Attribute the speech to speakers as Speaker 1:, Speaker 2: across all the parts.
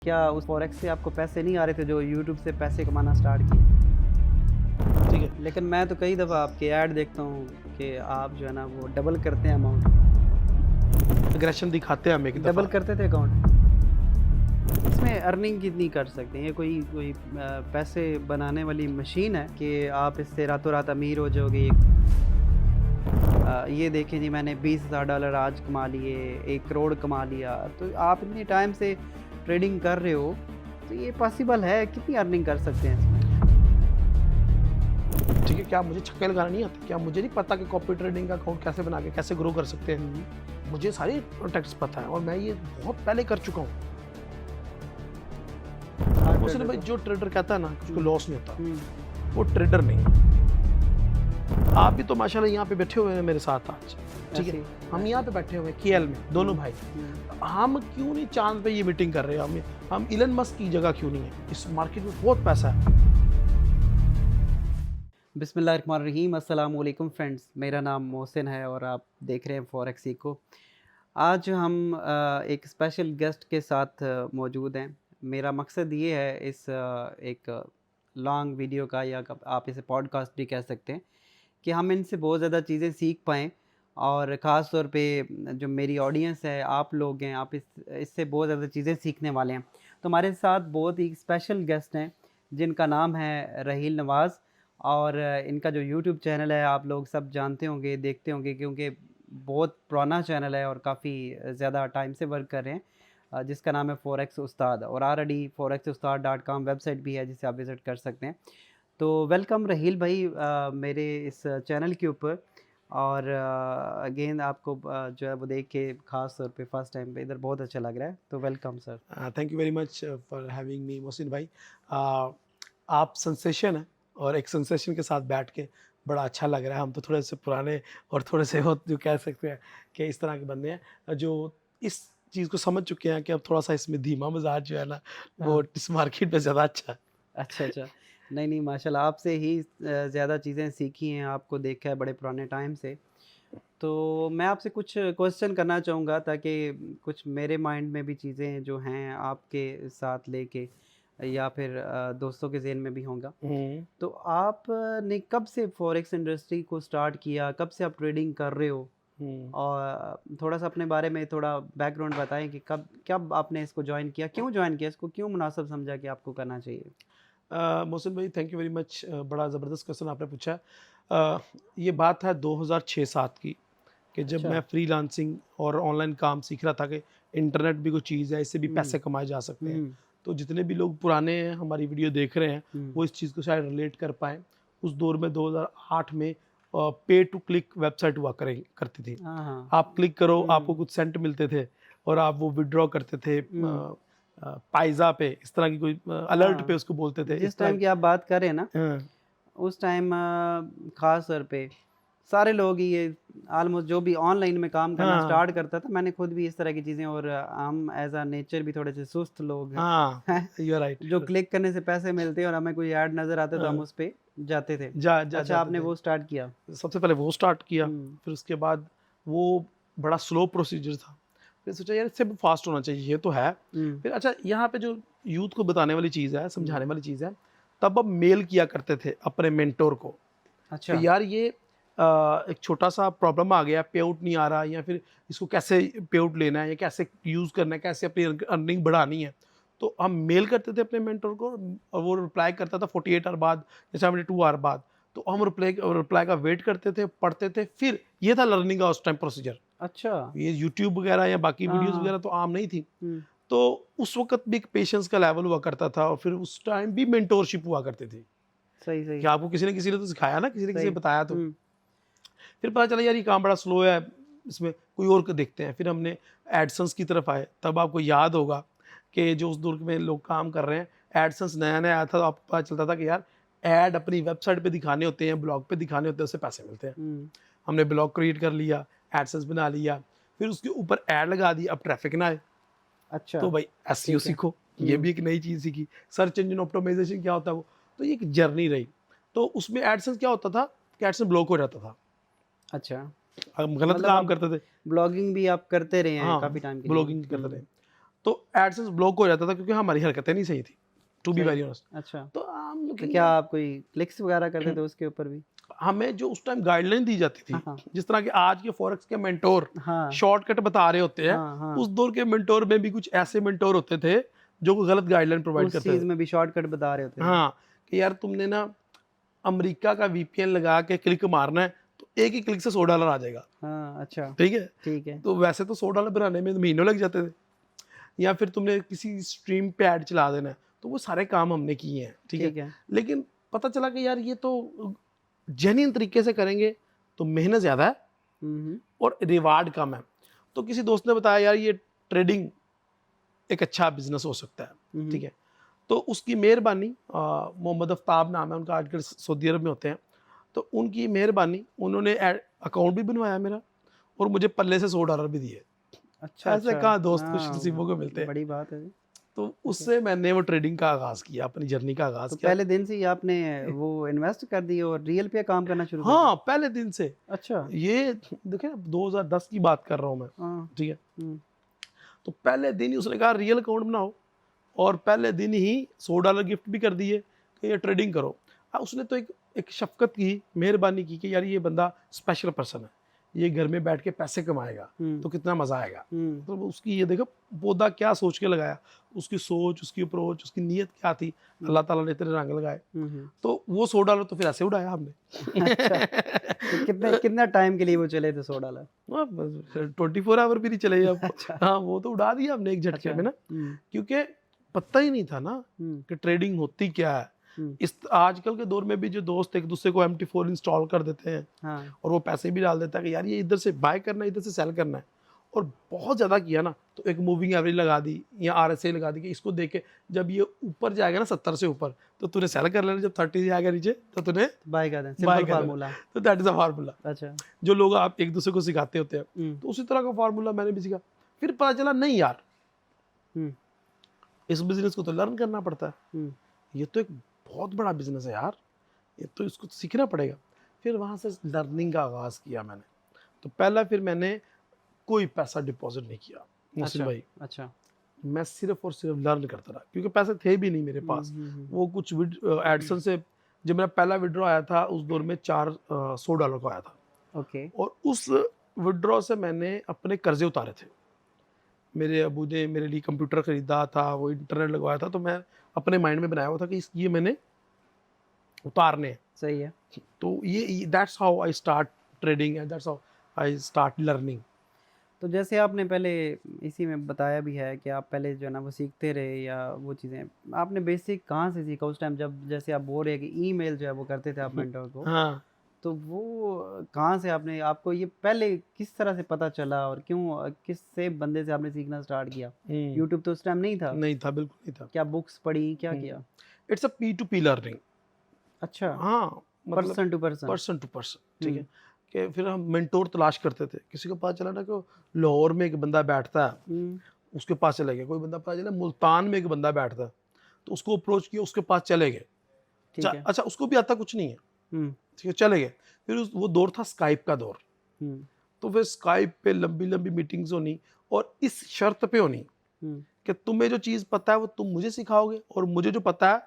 Speaker 1: क्या उस फॉरेक्स से आपको पैसे नहीं आ रहे थे जो यूट्यूब से पैसे कमाना स्टार्ट किए?
Speaker 2: ठीक है।
Speaker 1: लेकिन मैं तो कई दफ़ा आपके ऐड देखता हूँ कि आप जो है ना वो डबल करते हैं अमाउंट।
Speaker 2: एग्रेशन दिखाते हैं हम एक
Speaker 1: डबल
Speaker 2: दफ़ा।
Speaker 1: करते थे अकाउंट। इसमें अर्निंग कितनी कर सकते हैं? ये कोई कोई पैसे बनाने वाली मशीन है कि आप इससे रातों रात अमीर हो जाओगे? ये देखें जी, मैंने $20,000 आज कमा लिए, 1 करोड़ कमा लिया। तो आप इतने टाइम से ट्रेडिंग कर रहे हो, तो ये पॉसिबल है? कितनी अर्निंग कर सकते हैं इसमें?
Speaker 2: ठीक है, क्या मुझे छक्के लगाना नहीं आता? क्या मुझे नहीं पता कि कॉपी ट्रेडिंग का अकाउंट कैसे बना के कैसे ग्रो कर सकते हैं? मुझे सारी टैक्स पता है और मैं ये बहुत पहले कर चुका हूँ। उसने भाई जो ट्रेडर कहता है ना उसको लॉस नहीं होता, वो ट्रेडर नहीं है। आप भी तो माशाल्लाह यहाँ पे बैठे हुए हैं मेरे साथ आज, ठीक है। हम यहाँ पे बैठे हुए हैं केएल में, दोनों भाई। हम क्यों नहीं चांद पे ये मीटिंग कर रहे हैं? हम इलन मस्क की जगह क्यों नहीं है? इस मार्केट में बहुत पैसा है।
Speaker 1: बिस्मिल्लाहिर्रहमानिर्रहीम, अस्सलाम वालेकुम फ्रेंड्स। मेरा नाम मोहसिन है और आप देख रहे हैं फॉरेक्स इको। आज हम एक स्पेशल गेस्ट के साथ मौजूद हैं। मेरा मकसद ये है इस एक लॉन्ग वीडियो का, या आप इसे पॉडकास्ट भी कह सकते हैं, कि हम इनसे बहुत ज़्यादा चीज़ें सीख पाएँ। और ख़ास तौर पे जो मेरी ऑडियंस है, आप लोग हैं, आप इससे बहुत ज़्यादा चीज़ें सीखने वाले हैं। तो हमारे साथ बहुत ही स्पेशल गेस्ट हैं जिनका नाम है रहील नवाज़। और इनका जो यूट्यूब चैनल है आप लोग सब जानते होंगे, देखते होंगे, क्योंकि बहुत पुराना चैनल है और काफ़ी ज़्यादा टाइम से वर्क कर रहे हैं, जिसका नाम है फॉरेक्स उस्ताद। और ऑलरेडी forexustad.com वेबसाइट भी है जिसे आप विज़िट कर सकते हैं। तो वेलकम रहील भाई मेरे इस चैनल के ऊपर। और अगेन आपको जो है वो देख के ख़ास तौर पे फर्स्ट टाइम पे इधर बहुत अच्छा लग रहा है, तो welcome sir.
Speaker 2: Thank you very much for having me Mohsin भाई। आप सेंसेशन हैं और एक सेंसेशन के साथ बैठ के बड़ा अच्छा लग रहा है। हम तो थोड़े से पुराने और थोड़े से वो जो कह सकते हैं कि इस तरह के बंदे हैं जो इस चीज़ को समझ चुके हैं कि अब थोड़ा सा इसमें धीमा मजाज जो है ना वो इस मार्केट में ज़्यादा अच्छा है।
Speaker 1: अच्छा, अच्छा। नहीं, नहीं, माशाल्लाह आपसे ही ज़्यादा चीज़ें सीखी हैं, आपको देखा है बड़े पुराने टाइम से। तो मैं आपसे कुछ क्वेश्चन करना चाहूँगा ताकि कुछ मेरे माइंड में भी चीज़ें जो हैं आपके साथ लेके, या फिर दोस्तों के ज़हन में भी होंगा।
Speaker 2: हम्म।
Speaker 1: तो आपने कब से फॉरेक्स इंडस्ट्री को स्टार्ट किया? कब से आप ट्रेडिंग कर रहे हो?
Speaker 2: हम्म।
Speaker 1: और थोड़ा-सा अपने बारे में थोड़ा बैकग्राउंड बताएँ कि कब कब आपने इसको जॉइन किया? क्यों जॉइन किया? इसको क्यों मुनासिब समझा कि आपको करना चाहिए?
Speaker 2: मोहसिन भाई थैंक यू वेरी मच। बड़ा ज़बरदस्त क्वेश्चन आपने पूछा। ये बात है 2006-07 की, कि जब
Speaker 1: अच्छा।
Speaker 2: मैं फ्रीलांसिंग और ऑनलाइन काम सीख रहा था कि इंटरनेट भी कोई चीज़ है, इससे भी
Speaker 1: हुँ,
Speaker 2: पैसे कमाए जा सकते हैं।
Speaker 1: हुँ,
Speaker 2: तो जितने भी लोग पुराने हैं हमारी वीडियो देख रहे हैं
Speaker 1: हुँ।
Speaker 2: वो इस चीज़ को शायद रिलेट कर पाएँ। उस दौर में 2008 में पे टू क्लिक वेबसाइट हुआ करती थी।
Speaker 1: हाँ, हाँ।
Speaker 2: आप क्लिक करो, आपको
Speaker 1: हुँ,
Speaker 2: कुछ सेंट मिलते थे और आप वो विथड्रॉ करते थे
Speaker 1: हुँ।
Speaker 2: पाइज़ा पे, इस तरह की कोई अलर्ट पे
Speaker 1: हाँ,
Speaker 2: उसको बोलते थे, इस
Speaker 1: जिस
Speaker 2: तरह
Speaker 1: टाइम की आप बात कर रहे हैं ना,
Speaker 2: हाँ,
Speaker 1: उस टाइम ख़ास तौर पे सारे लोग ही ये ऑलमोस्ट जो भी ऑनलाइन में काम करना
Speaker 2: हाँ,
Speaker 1: स्टार्ट करता था, मैंने खुद भी इस तरह की चीज़ें। और हम एज़ अ नेचर भी थोड़े से सुस्त लोग हैं,
Speaker 2: हाँ,
Speaker 1: हैं?
Speaker 2: You are right.
Speaker 1: जो क्लिक करने से पैसे मिलते हैं और हमें कोई ऐड नज़र आता है तो हम
Speaker 2: हाँ,
Speaker 1: उस पे जाते थे।
Speaker 2: जा जा
Speaker 1: अच्छा,
Speaker 2: जाते
Speaker 1: आपने
Speaker 2: थे।
Speaker 1: वो स्टार्ट किया।
Speaker 2: सबसे पहले वो स्टार्ट किया,
Speaker 1: हुँ,
Speaker 2: फिर उसके बाद वो बड़ा स्लो प्रोसीजर था। फिर सोचा यार इससे भी फास्ट होना चाहिए, ये तो है।
Speaker 1: हुँ।
Speaker 2: फिर अच्छा यहाँ पे जो यूथ को बताने वाली चीज़ है,
Speaker 1: हुँ।
Speaker 2: समझाने वाली चीज़ है, तब अब मेल किया करते थे अपने मेंटोर को
Speaker 1: अच्छा।
Speaker 2: कि यार ये एक छोटा-सा प्रॉब्लम आ गया, पे आउट नहीं आ रहा, या फिर इसको कैसे पे आउट लेना है या कैसे यूज़ करना है, कैसे अपनी अर्निंग बढ़ानी है। तो हम मेल करते थे अपने मेंटर को और वो रिप्लाई करता था 48 आवर बाद या 72 आवर बाद। तो हम रिप्लाई का वेट करते थे, पढ़ते थे, फिर ये था लर्निंग का उस टाइम प्रोसीजर।
Speaker 1: अच्छा।
Speaker 2: ये यूट्यूब वगैरह या बाकी
Speaker 1: हाँ,
Speaker 2: वीडियोज़
Speaker 1: हाँ।
Speaker 2: वगैरह तो आम नहीं थी।
Speaker 1: हुँ।
Speaker 2: तो उस वक़्त भी एक पेशेंस का लेवल हुआ करता था और फिर उस टाइम भी मेंटोरशिप हुआ करती थी
Speaker 1: सही, सही,
Speaker 2: कि आपको किसी ने तो सिखाया ना, किसी ने किसी
Speaker 1: सही।
Speaker 2: ने बताया तो।
Speaker 1: हुँ।
Speaker 2: फिर पता चला यार ये काम बड़ा स्लो है, इसमें कोई और को देखते हैं। फिर हमने एडसेंस की तरफ आए, तब आपको याद होगा कि जो उस दौर में लोग काम कर रहे हैं, एडसेंस नया-नया आया था तो आपको पता चलता था कि यार ऐड अपनी वेबसाइट पे दिखाने होते हैं, ब्लॉग पे दिखाने होते हैं, उससे पैसे मिलते हैं।
Speaker 1: हुँ।
Speaker 2: हमने ब्लॉग क्रिएट कर लिया, एडसेंस बना लिया, फिर उसके ऊपर ऐड लगा दी, अब ट्रैफिक ना आए।
Speaker 1: अच्छा,
Speaker 2: तो भाई एसईओ
Speaker 1: ठीक है।
Speaker 2: सीखो, ये
Speaker 1: हुँ।
Speaker 2: भी एक नई चीज़ सीखी। सर्च इंजन ऑप्टिमाइज़ेशन क्या होता है वो? तो ये एक जर्नी रही। तो उसमें एडसेंस क्या होता था कि एडसेंस ब्लॉक हो जाता था।
Speaker 1: अच्छा,
Speaker 2: हम गलत
Speaker 1: मतलब
Speaker 2: काम
Speaker 1: आप
Speaker 2: करते थे।
Speaker 1: ब्लॉगिंग भी आप करते रहे हैं
Speaker 2: हाँ,
Speaker 1: काफ़ी टाइम के लिए?
Speaker 2: ब्लॉगिंग करते रहे।
Speaker 1: हुँ।
Speaker 2: तो एडसेंस ब्लॉक हो जाता था क्योंकि हमारी हरकतें नहीं सही थी, टू बी
Speaker 1: सही।
Speaker 2: Very honest.
Speaker 1: अच्छा,
Speaker 2: तो हम
Speaker 1: तो
Speaker 2: looking
Speaker 1: क्या
Speaker 2: at-
Speaker 1: आप कोई क्लिक्स वगैरह करते थे उसके ऊपर भी?
Speaker 2: हमें जो उस टाइम गाइडलाइन दी जाती थी,
Speaker 1: हाँ, हाँ।
Speaker 2: जिस तरह के आज के फॉरेक्स के मेंटोर
Speaker 1: हाँ,
Speaker 2: शॉर्टकट बता रहे होते हैं,
Speaker 1: हाँ, हाँ।
Speaker 2: उस दौर के मेंटोर में भी कुछ ऐसे मेंटोर होते थे जो कोई गलत गाइडलाइन प्रोवाइड
Speaker 1: उस
Speaker 2: करते
Speaker 1: चीज़
Speaker 2: थे।
Speaker 1: में भी शॉर्टकट बता रहे होते थे।
Speaker 2: हाँ, कि यार तुमने ना अमेरिका का वीपीएन लगा के क्लिक मारना है, तो एक ही क्लिक से $100 आ जाएगा।
Speaker 1: हाँ, अच्छा,
Speaker 2: ठीक है,
Speaker 1: ठीक है।
Speaker 2: तो वैसे तो $100 बनाने में महीनों लग जाते थे। या फिर तुमने किसी स्ट्रीम पे ऐड चला देना है, तो वो सारे काम हमने किए हैं। ठीक है,
Speaker 1: ठीक है।
Speaker 2: लेकिन पता चला कि यार ये तो जेन्युइन तरीके से करेंगे तो मेहनत ज़्यादा है
Speaker 1: हुँ,
Speaker 2: और रिवार्ड कम है। तो किसी दोस्त ने बताया यार ये ट्रेडिंग एक अच्छा बिजनेस हो सकता है।
Speaker 1: हुँ।
Speaker 2: ठीक है, तो उसकी मेहरबानी, मोहम्मद आफ्ताब नाम है उनका, आजकल सऊदी अरब में होते हैं। तो उनकी मेहरबानी, उन्होंने अकाउंट भी बनवाया मेरा और मुझे पल्ले से $100 भी दिए।
Speaker 1: अच्छा,
Speaker 2: ऐसे
Speaker 1: अच्छा।
Speaker 2: कहाँ दोस्त खुश
Speaker 1: हाँ,
Speaker 2: नसीबों को मिलते हैं।
Speaker 1: बड़ी बात है।
Speaker 2: तो
Speaker 1: अच्छा,
Speaker 2: उससे मैंने वो ट्रेडिंग का आगाज़ किया, अपनी जर्नी का
Speaker 1: तो
Speaker 2: आगाज़ किया।
Speaker 1: पहले दिन से ही आपने वो इन्वेस्ट कर दी और रियल पे काम करना शुरू कर
Speaker 2: हाँ,
Speaker 1: दिया?
Speaker 2: पहले दिन से।
Speaker 1: अच्छा,
Speaker 2: ये देखिए ना, 2010 की बात कर रहा हूँ मैं।
Speaker 1: हाँ।
Speaker 2: ठीक है,
Speaker 1: हुँ,
Speaker 2: तो पहले दिन ही उसने कहा रियल अकाउंट बनाओ, और पहले दिन ही $100 गिफ्ट भी कर दिए कि ये ट्रेडिंग करो। उसने तो एक एक शफ़क़त की, मेहरबानी की कि यार ये बंदा स्पेशल पर्सन है, ये घर में बैठ के पैसे कमाएगा,
Speaker 1: हुँ,
Speaker 2: तो कितना मज़ा आएगा।
Speaker 1: हुँ,
Speaker 2: तो उसकी ये देखो पौधा क्या सोच के लगाया, उसकी सोच, उसकी अप्रोच, उसकी नीयत क्या थी,
Speaker 1: हुँ,
Speaker 2: अल्लाह ताला ने इतने रंग लगाए।
Speaker 1: हुँ, हुँ।
Speaker 2: तो वो $100 तो फिर ऐसे उड़ाया हमने।
Speaker 1: अच्छा, तो कितना टाइम के लिए वो चले थे $100?
Speaker 2: हाँ, बस 24 आवर भी नहीं चले अब।
Speaker 1: अच्छा,
Speaker 2: हाँ, वो तो उड़ा दिया हमने एक झटके
Speaker 1: अच्छा।
Speaker 2: में ना,
Speaker 1: हुँ,
Speaker 2: क्योंकि पता ही नहीं था ना
Speaker 1: हुँ,
Speaker 2: कि ट्रेडिंग होती क्या है।
Speaker 1: हुँ,
Speaker 2: इस आजकल के दौर में भी जो दोस्त एक दूसरे को MT4 इंस्टॉल कर देते हैं
Speaker 1: हाँ,
Speaker 2: और वो पैसे भी डाल देता है कि यार ये इधर से बाय करना है, इधर से सेल करना है, और बहुत ज़्यादा किया ना तो एक मूविंग एवरेज लगा दी या RSI लगा दी कि इसको देख के जब ये ऊपर जाएगा ना 70 से ऊपर, तो तूने सेल कर लेना, जब 30 जाएगा नीचे तो तूने
Speaker 1: बाय कर दें,
Speaker 2: बाय
Speaker 1: सिंपल
Speaker 2: कर लेना।
Speaker 1: फ़ॉर्मूला।
Speaker 2: तो दैट इज़ अ फार्मूला
Speaker 1: अच्छा,
Speaker 2: जो लोग आप एक दूसरे को सिखाते होते हैं।
Speaker 1: हुँ,
Speaker 2: तो उसी तरह का फार्मूला मैंने भी सीखा। फिर पता चला नहीं यार,
Speaker 1: हुँ,
Speaker 2: इस बिज़नेस को तो लर्न करना पड़ता है।
Speaker 1: हुँ,
Speaker 2: ये तो एक बहुत बड़ा बिज़नेस है यार, ये तो इसको तो सीखना पड़ेगा। फिर वहाँ से लर्निंग का आगाज़ किया मैंने। तो पहला फिर मैंने कोई पैसा डिपॉज़िट नहीं किया मोहसिन
Speaker 1: अच्छा,
Speaker 2: भाई।
Speaker 1: अच्छा।
Speaker 2: मैं सिर्फ़ और सिर्फ़ लर्न करता रहा क्योंकि पैसे थे भी नहीं मेरे
Speaker 1: हुँ,
Speaker 2: पास।
Speaker 1: हुँ, हुँ,
Speaker 2: वो कुछ एडसेंस से जब मेरा पहला विथड्रॉ आया था उस दौर में $100 का आया था,
Speaker 1: ओके,
Speaker 2: और उस विथड्रॉ से मैंने अपने कर्ज़े उतारे थे। मेरे अबू ने मेरे लिए कंप्यूटर खरीदा था, वो इंटरनेट लगवाया था, तो मैं अपने माइंड में बनाया हुआ था कि ये मैंने उतारने हैं।
Speaker 1: सही है।
Speaker 2: तो ये that's how I start trading and that's how I start learning.
Speaker 1: तो जैसे आपने पहले इसी में बताया भी है कि आप पहले जो है ना वो सीखते रहे या वो चीज़ें आपने बेसिक कहाँ से सीखा उस टाइम जब जैसे आप बोल रहे हैं कि ईमेल जो है वो करते थे आप मेंटर को,
Speaker 2: हाँ,
Speaker 1: तो वो कहाँ से आपने आपको ये पहले किस तरह से पता चला और क्यों किस से बंदे से आपने सीखना स्टार्ट किया?
Speaker 2: हुँ,
Speaker 1: यूट्यूब तो उस टाइम नहीं था,
Speaker 2: नहीं था, बिल्कुल नहीं था।
Speaker 1: क्या बुक्स पढ़ी, क्या
Speaker 2: हुँ,
Speaker 1: किया?
Speaker 2: It's a P2P learning.
Speaker 1: अच्छा,
Speaker 2: हाँ, मतलब
Speaker 1: person to person.
Speaker 2: Person to person, ठीक है?
Speaker 1: हुँ,
Speaker 2: कि फिर हम मेंटोर तलाश करते थे। किसी को पता चला ना कि लाहौर में एक बंदा बैठता है,
Speaker 1: हुँ,
Speaker 2: उसके पास चले गए। कोई बंदा पता चला मुल्तान में एक बंदा बैठता है, तो उसको अप्रोच किया, उसके पास चले गए।
Speaker 1: ठीक है।
Speaker 2: अच्छा उसको भी आता कुछ नहीं है,
Speaker 1: हुँ,
Speaker 2: ठीक है, चले गए। फिर वो दौर था स्काइप का दौर।
Speaker 1: हुँ,
Speaker 2: तो फिर स्काइप पे लंबी-लंबी मीटिंग्स होनी, और इस शर्त पे होनी
Speaker 1: हुँ,
Speaker 2: कि तुम्हें जो चीज़ पता है वो तुम मुझे सिखाओगे और मुझे जो पता है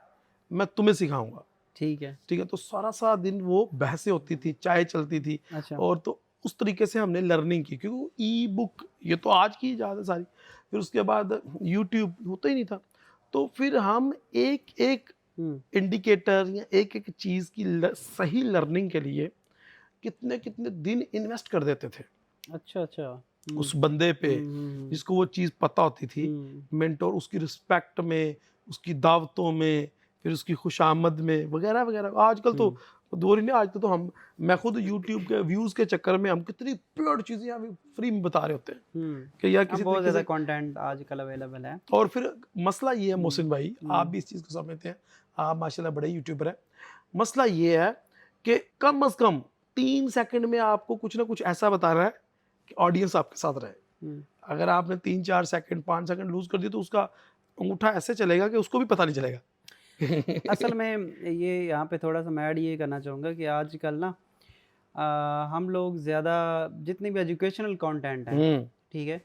Speaker 2: मैं तुम्हें सिखाऊँगा।
Speaker 1: ठीक है।
Speaker 2: ठीक है, तो सारा-सारा दिन वो बहसें होती थी, चाय चलती थी,
Speaker 1: अच्छा,
Speaker 2: और तो उस तरीके से हमने लर्निंग की, क्योंकि वो ई-बुक ये तो आज की इजाज़त है सारी। फिर उसके बाद यूट्यूब होता ही नहीं था। तो फिर हम एक-एक
Speaker 1: हुँ,
Speaker 2: इंडिकेटर या एक-एक चीज़ की सही लर्निंग के लिए कितने-कितने दिन इन्वेस्ट कर देते थे
Speaker 1: अच्छा, अच्छा। हुँ,
Speaker 2: उस बंदे पे,
Speaker 1: हुँ, हुँ, हुँ,
Speaker 2: जिसको वो चीज़ पता होती थी।
Speaker 1: हुँ,
Speaker 2: मेंटोर उसकी रिस्पेक्ट में, उसकी दावतों में, फिर उसकी खुशामद में वगैरह-वगैरह। आजकल तो
Speaker 1: हुँ।
Speaker 2: दौर ही नहीं, आज तो हम मैं खुद यूट्यूब के व्यूज़ के चक्कर में हम कितनी प्योर चीज़ें हमें फ्री में बता रहे होते हैं
Speaker 1: हुँ।
Speaker 2: कि यार
Speaker 1: अब
Speaker 2: किसी
Speaker 1: बहुत
Speaker 2: तरीके
Speaker 1: ज़्यादा
Speaker 2: से।
Speaker 1: कंटेंट आजकल अवेलेबल है।
Speaker 2: और फिर मसला ये है
Speaker 1: हुँ,
Speaker 2: मोहसिन भाई, आप
Speaker 1: हुँ,
Speaker 2: भी इस चीज़ को समझते हैं, आप माशाल्लाह बड़े यूट्यूबर हैं। मसला ये है कि कम से कम 3 सेकंड में आपको कुछ ना कुछ ऐसा बताना है कि ऑडियंस आपके साथ रहे।
Speaker 1: हुँ।
Speaker 2: अगर आपने 3-4 सेकंड, 5 सेकंड लूज़ कर दिए तो उसका अंगूठा ऐसे चलेगा कि उसको भी पता नहीं चलेगा।
Speaker 1: असल में ये यहाँ पे थोड़ा-सा मैं ऐड ये करना चाहूँगा कि आजकल ना हम लोग ज़्यादा जितनी भी एजुकेशनल कंटेंट हैं,
Speaker 2: हुँ,
Speaker 1: ठीक है?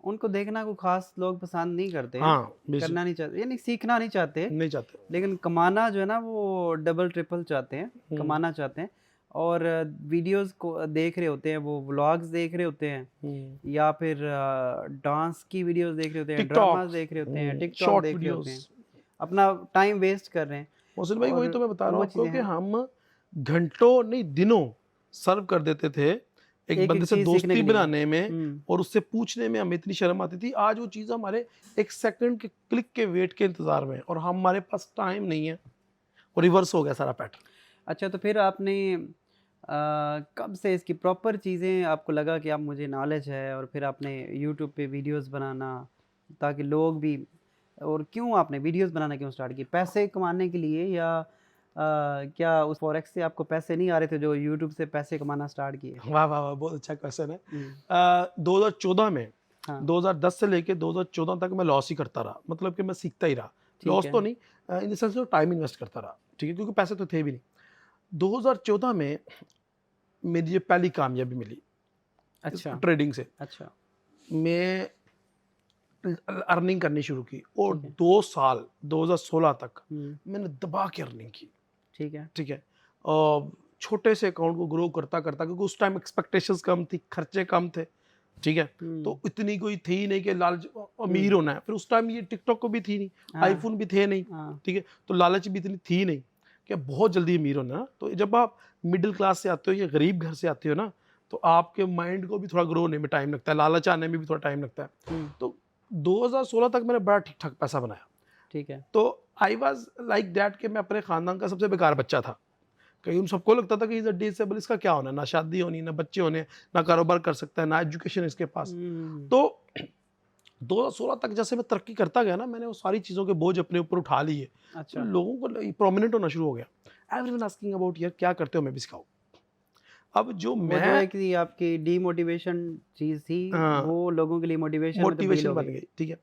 Speaker 1: उनको देखना को खास लोग पसंद नहीं करते हैं,
Speaker 2: हाँ, बेशक
Speaker 1: करना नहीं चाहते, यानी सीखना नहीं चाहते,
Speaker 2: नहीं चाहते।
Speaker 1: लेकिन कमाना जो है ना वो डबल ट्रिपल चाहते हैं,
Speaker 2: हुँ,
Speaker 1: कमाना चाहते हैं। और वीडियोस को देख रहे होते हैं, वो व्लॉग्स देख रहे होते हैं,
Speaker 2: हुँ।
Speaker 1: या फिर डांस की वीडियोस देख रहे होते हैं, ड्रामास
Speaker 2: टिकटॉक्स,
Speaker 1: देख रहे होते हैं, टिकटॉक
Speaker 2: शॉर्ट
Speaker 1: देख रहे होते
Speaker 2: वीडियोज़।
Speaker 1: हैं, अपना टाइम वेस्ट कर रहे हैं।
Speaker 2: मोहसिन भाई वही
Speaker 1: और
Speaker 2: तो मैं बता रहा
Speaker 1: वो
Speaker 2: हूँ आपको
Speaker 1: चीज़ें
Speaker 2: कि
Speaker 1: हैं,
Speaker 2: हम घंटों नहीं दिनों सर्व कर देते थे एक
Speaker 1: एक
Speaker 2: बंदे
Speaker 1: एक
Speaker 2: से
Speaker 1: चीज़ सीखने
Speaker 2: दोस्ती
Speaker 1: के लिए।
Speaker 2: बनाने में,
Speaker 1: हम्म।
Speaker 2: और उससे पूछने में हमें इतनी शर्म आती थी। आज वो चीज़ हमारे एक सेकंड के क्लिक के वेट के इंतजार में है, और हमारे पास टाइम नहीं है, और रिवर्स हो गया सारा पैटर्न।
Speaker 1: अच्छा, तो फिर आपने कब से इसकी प्रॉपर चीज़ें आपको लगा कि आप मुझे नॉलेज है, और फिर आपने यूट्यूब पे वीडियोस बनाना ताकि लोग भी, और क्यों आपने वीडियोस बनाना क्यों स्टार्ट की? पैसे कमाने के लिए, या क्या उस फॉरेक्स से आपको पैसे नहीं आ रहे थे जो यूट्यूब से पैसे कमाना स्टार्ट किए?
Speaker 2: वाह वाह वाह, बहुत अच्छा क्वेश्चन है।
Speaker 1: हुँ,
Speaker 2: 2014 में,
Speaker 1: हाँ,
Speaker 2: 2010 से लेके 2014 तक मैं लॉस ही करता रहा, मतलब कि मैं सीखता ही रहा।
Speaker 1: ठीक
Speaker 2: लॉस तो
Speaker 1: है,
Speaker 2: नहीं, in the sense time invest करता रहा, ठीक है, क्योंकि पैसे तो थे भी नहीं। 2014 में मेरी ये पहली कामयाबी मिली इस
Speaker 1: अच्छा,
Speaker 2: ट्रेडिंग से।
Speaker 1: अच्छा,
Speaker 2: मैं अर्निंग करनी शुरू की, और
Speaker 1: ठीक है,
Speaker 2: 2 साल 2016 तक
Speaker 1: हुँ,
Speaker 2: मैंने दबा के अर्निंग की,
Speaker 1: ठीक है,
Speaker 2: ठीक है। छोटे से अकाउंट को ग्रो करता करता, क्योंकि उस टाइम एक्सपेक्टेशंस कम थी, खर्चे कम थे, ठीक है। तो
Speaker 1: हुँ,
Speaker 2: इतनी कोई थी ही नहीं कि लालच
Speaker 1: हुँ,
Speaker 2: अमीर होना है। फिर उस टाइम ये टिकटॉक को भी थी नहीं,
Speaker 1: हाँ,
Speaker 2: आईफोन भी थे नहीं,
Speaker 1: हाँ,
Speaker 2: ठीक है। तो लालच भी इतनी थी नहीं कि बहुत जल्दी अमीर होना है ना। तो जब आप मिडिल क्लास से आते हो या गरीब घर से आते हो ना, तो आपके माइंड को भी थोड़ा ग्रो होने में टाइम लगता है, लालच आने में भी थोड़ा टाइम लगता है।
Speaker 1: हुँ,
Speaker 2: तो 2016 तक मैंने बड़ा ठीक ठाक पैसा बनाया।
Speaker 1: ठीक है,
Speaker 2: तो आई वॉज लाइक दैट कि मैं अपने खानदान का सबसे बेकार बच्चा था। कहीं उन सबको लगता था कि इज अ डिसेबल, इसका क्या होना है, ना शादी होनी, ना बच्चे होने, ना कारोबार कर सकता है, ना एजुकेशन इसके पास।
Speaker 1: हुँ,
Speaker 2: तो 2016 तक जैसे मैं तरक्की करता गया ना, मैंने वो सारी चीज़ों के बोझ अपने ऊपर उठा लिए। तो
Speaker 1: अच्छा।
Speaker 2: लोगों को प्रोमिनेंट होना शुरू हो गया, एवरीवन आस्किंग अबाउट यार क्या करते हो, मैं भी सिखाओ। अब जो
Speaker 1: वो जो
Speaker 2: मैं
Speaker 1: एक थी आपकी डीमोटिवेशन चीज़ थी, वो लोगों के लिए मोटिवेशन में तब्दील
Speaker 2: मोटिवेशन
Speaker 1: हो
Speaker 2: बन
Speaker 1: गई
Speaker 2: गई, ठीक है।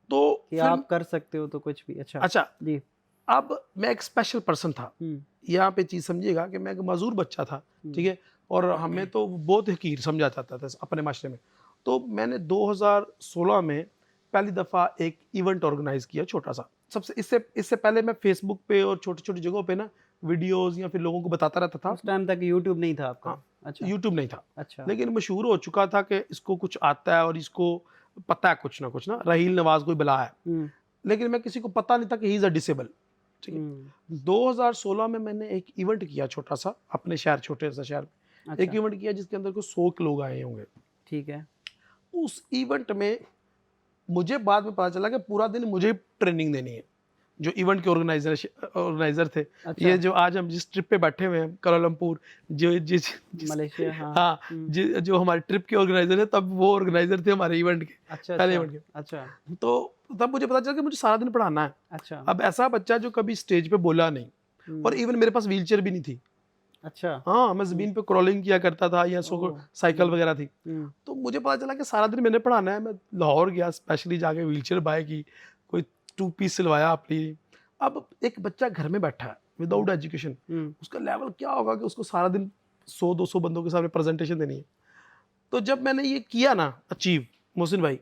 Speaker 2: तो
Speaker 1: कि
Speaker 2: फिर
Speaker 1: आप कर सकते हो तो कुछ भी। अच्छा,
Speaker 2: अच्छा,
Speaker 1: जी।
Speaker 2: अब मैं एक स्पेशल पर्सन था।
Speaker 1: हुँ,
Speaker 2: यहाँ पे चीज़ समझिएगा कि मैं एक मज़दूर बच्चा था, ठीक
Speaker 1: हुँ,
Speaker 2: है? और हमें तो बहुत हकीर समझा जाता था अपने माशरे में। तो मैंने 2016 में पहली दफ़ा एक इवेंट ऑर्गेनाइज़ किया छोटा-सा। सबसे इससे इससे पहले मैं फ़ेसबुक पे और छोटी-छोटी जगहों पे ना वीडियोज़ या फिर लोगों को बताता रहता था।
Speaker 1: उस टाइम तक यूट्यूब नहीं था आपका?
Speaker 2: हाँ,
Speaker 1: अच्छा,
Speaker 2: यूट्यूब नहीं था,
Speaker 1: अच्छा।
Speaker 2: लेकिन मशहूर हो चुका था कि इसको कुछ आता है और इसको पता है कुछ ना, रहील नवाज़ कोई बला है।
Speaker 1: हुँ,
Speaker 2: लेकिन मैं किसी को पता नहीं था कि ही इज़ अ डिसेबल, ठीक है।
Speaker 1: हुँ,
Speaker 2: 2016 में मैंने एक इवेंट किया छोटा-सा अपने शहर, छोटे से शहर में। एक
Speaker 1: अच्छा,
Speaker 2: इवेंट किया जिसके अंदर कोई 100 लोग आए होंगे।
Speaker 1: ठीक है।
Speaker 2: उस इवेंट में मुझे बाद में पता चला कि पूरा दिन मुझे ट्रेनिंग देनी है। जो इवेंट के ऑर्गेनाइज़र थे,
Speaker 1: अच्छा,
Speaker 2: ये जो आज हम जिस ट्रिप पे बैठे हुए हैं कुआलालंपुर, जो जिस जिस
Speaker 1: मलेशिया, हाँ।
Speaker 2: हाँ,
Speaker 1: हुँ,
Speaker 2: जो हमारे ट्रिप के ऑर्गेनाइज़र हैं, तब वो ऑर्गेनाइज़र थे हमारे इवेंट के,
Speaker 1: अच्छा,
Speaker 2: पहले
Speaker 1: अच्छा,
Speaker 2: इवेंट के।
Speaker 1: अच्छा,
Speaker 2: तो तब मुझे पता चला कि मुझे सारा दिन पढ़ाना है।
Speaker 1: अच्छा,
Speaker 2: अब ऐसा बच्चा जो कभी स्टेज पे बोला नहीं, और
Speaker 1: हुँ,
Speaker 2: इवन मेरे पास व्हीलचेयर भी नहीं थी।
Speaker 1: अच्छा,
Speaker 2: हाँ, मैं
Speaker 1: हुँ,
Speaker 2: ज़मीन पे क्रॉलिंग किया करता था, या सो
Speaker 1: ओह!
Speaker 2: साइकिल
Speaker 1: हुँ,
Speaker 2: वगैरह थी।
Speaker 1: हुँ,
Speaker 2: तो मुझे पता चला कि सारा दिन मैंने पढ़ाना है। मैं लाहौर गया, स्पेशली जाके व्हीलचेयर बाय की, कोई 2 पीस सिलवाया अपने लिए। अब एक बच्चा घर में बैठा है
Speaker 1: हुँ,
Speaker 2: विदाउट एजुकेशन,
Speaker 1: हुँ,
Speaker 2: उसका लेवल क्या होगा कि उसको सारा दिन 100-200 बंदों के सामने प्रेज़ेंटेशन देनी है। तो जब मैंने ये किया ना अचीव, मोहसिन भाई,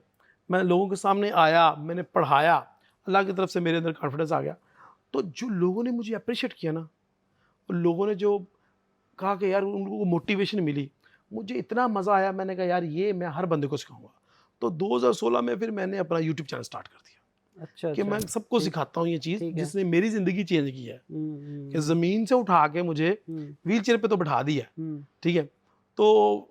Speaker 2: मैं लोगों के सामने आया, मैंने पढ़ाया, अल्लाह की तरफ से मेरे अंदर कॉन्फिडेंस आ गया। तो जो लोगों ने मुझे एप्रिशिएट किया ना, और लोगों ने जो कहा कि यार उन लोगों को मोटिवेशन मिली, मुझे इतना मज़ा आया, मैंने कहा यार ये मैं हर बंदे को सिखाऊँगा। तो 2016 में फिर मैंने अपना यूट्यूब चैनल स्टार्ट कर दिया
Speaker 1: अच्छा,
Speaker 2: कि
Speaker 1: अच्छा,
Speaker 2: मैं सबको
Speaker 1: ठीक,
Speaker 2: सिखाता हूँ ये चीज़
Speaker 1: ठीक है।
Speaker 2: जिसने मेरी ज़िंदगी चेंज की है,
Speaker 1: हुँ,
Speaker 2: कि
Speaker 1: हुँ,
Speaker 2: ज़मीन से उठा के मुझे
Speaker 1: हुँ,
Speaker 2: व्हीलचेयर पे तो बिठा दिया,
Speaker 1: हुँ,
Speaker 2: ठीक है? तो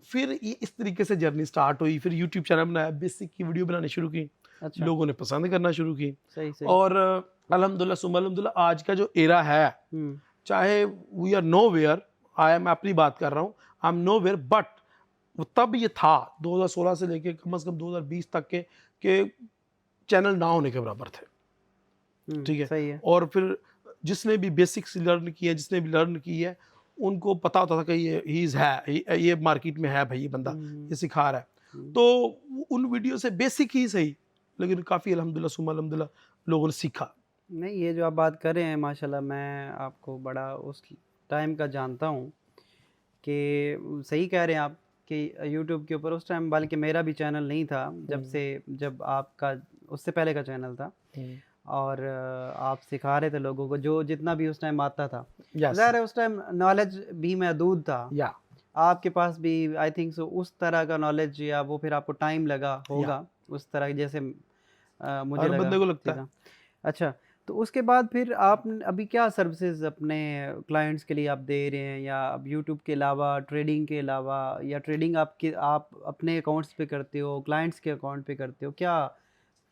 Speaker 2: फिर ये इस तरीके से जर्नी स्टार्ट हुई, फिर यूट्यूब चैनल बनाया, बेसिक की वीडियो बनानी शुरू की,
Speaker 1: अच्छा,
Speaker 2: लोगों ने पसंद करना शुरू की,
Speaker 1: सही, सही।
Speaker 2: और अल्हम्दुलिल्लाह सुम्मा अल्हम्दुलिल्लाह आज का जो एरा है,
Speaker 1: हुँ,
Speaker 2: चाहे वी आर नोवेयर, मैं अपनी बात कर रहा हूँ, आई एम नोवेयर, बट वो तब ये था 2016 से लेके कम से कम 2020 तक के चैनल ना होने के बराबर थे,
Speaker 1: हुँ,
Speaker 2: ठीक है।
Speaker 1: सही है।
Speaker 2: और फिर जिसने भी बेसिक्स लर्न किए, जिसने भी लर्न की है, उनको पता होता था कि ये ही इज़ है, ये मार्केट में है भाई, ये बंदा
Speaker 1: हुँ,
Speaker 2: ये सिखा रहा है।
Speaker 1: हुँ।
Speaker 2: तो उन वीडियो से बेसिक ही सही, लेकिन काफ़ी अल्हम्दुलिल्लाह सुम्मा अल्हम्दुलिल्लाह लोगों ने सीखा।
Speaker 1: नहीं, ये जो आप बात कर रहे हैं माशाल्लाह, मैं आपको बड़ा उस टाइम का जानता हूँ कि सही कह रहे हैं आप कि यूट्यूब के ऊपर उस टाइम, बल्कि मेरा भी चैनल नहीं था जब आपका उससे पहले का चैनल था, और आप सिखा रहे थे लोगों को जो जितना भी उस टाइम आता था।
Speaker 2: यस
Speaker 1: ज़ाहिर है उस टाइम नॉलेज भी महदूद था,
Speaker 2: या
Speaker 1: आपके पास भी आई थिंक सो उस तरह का नॉलेज, या वो फिर आपको टाइम लगा होगा उस तरह जैसे मुझे
Speaker 2: हर
Speaker 1: लगा
Speaker 2: बंदे को लगता है।
Speaker 1: चीज़ा। अच्छा, तो उसके बाद फिर आप अभी क्या सर्विसेज अपने क्लाइंट्स के लिए आप दे रहे हैं, या अब यूट्यूब के अलावा, ट्रेडिंग के अलावा, या ट्रेडिंग आप अपने अकाउंट्स पे करते हो, क्लाइंट्स के अकाउंट पे करते हो, क्या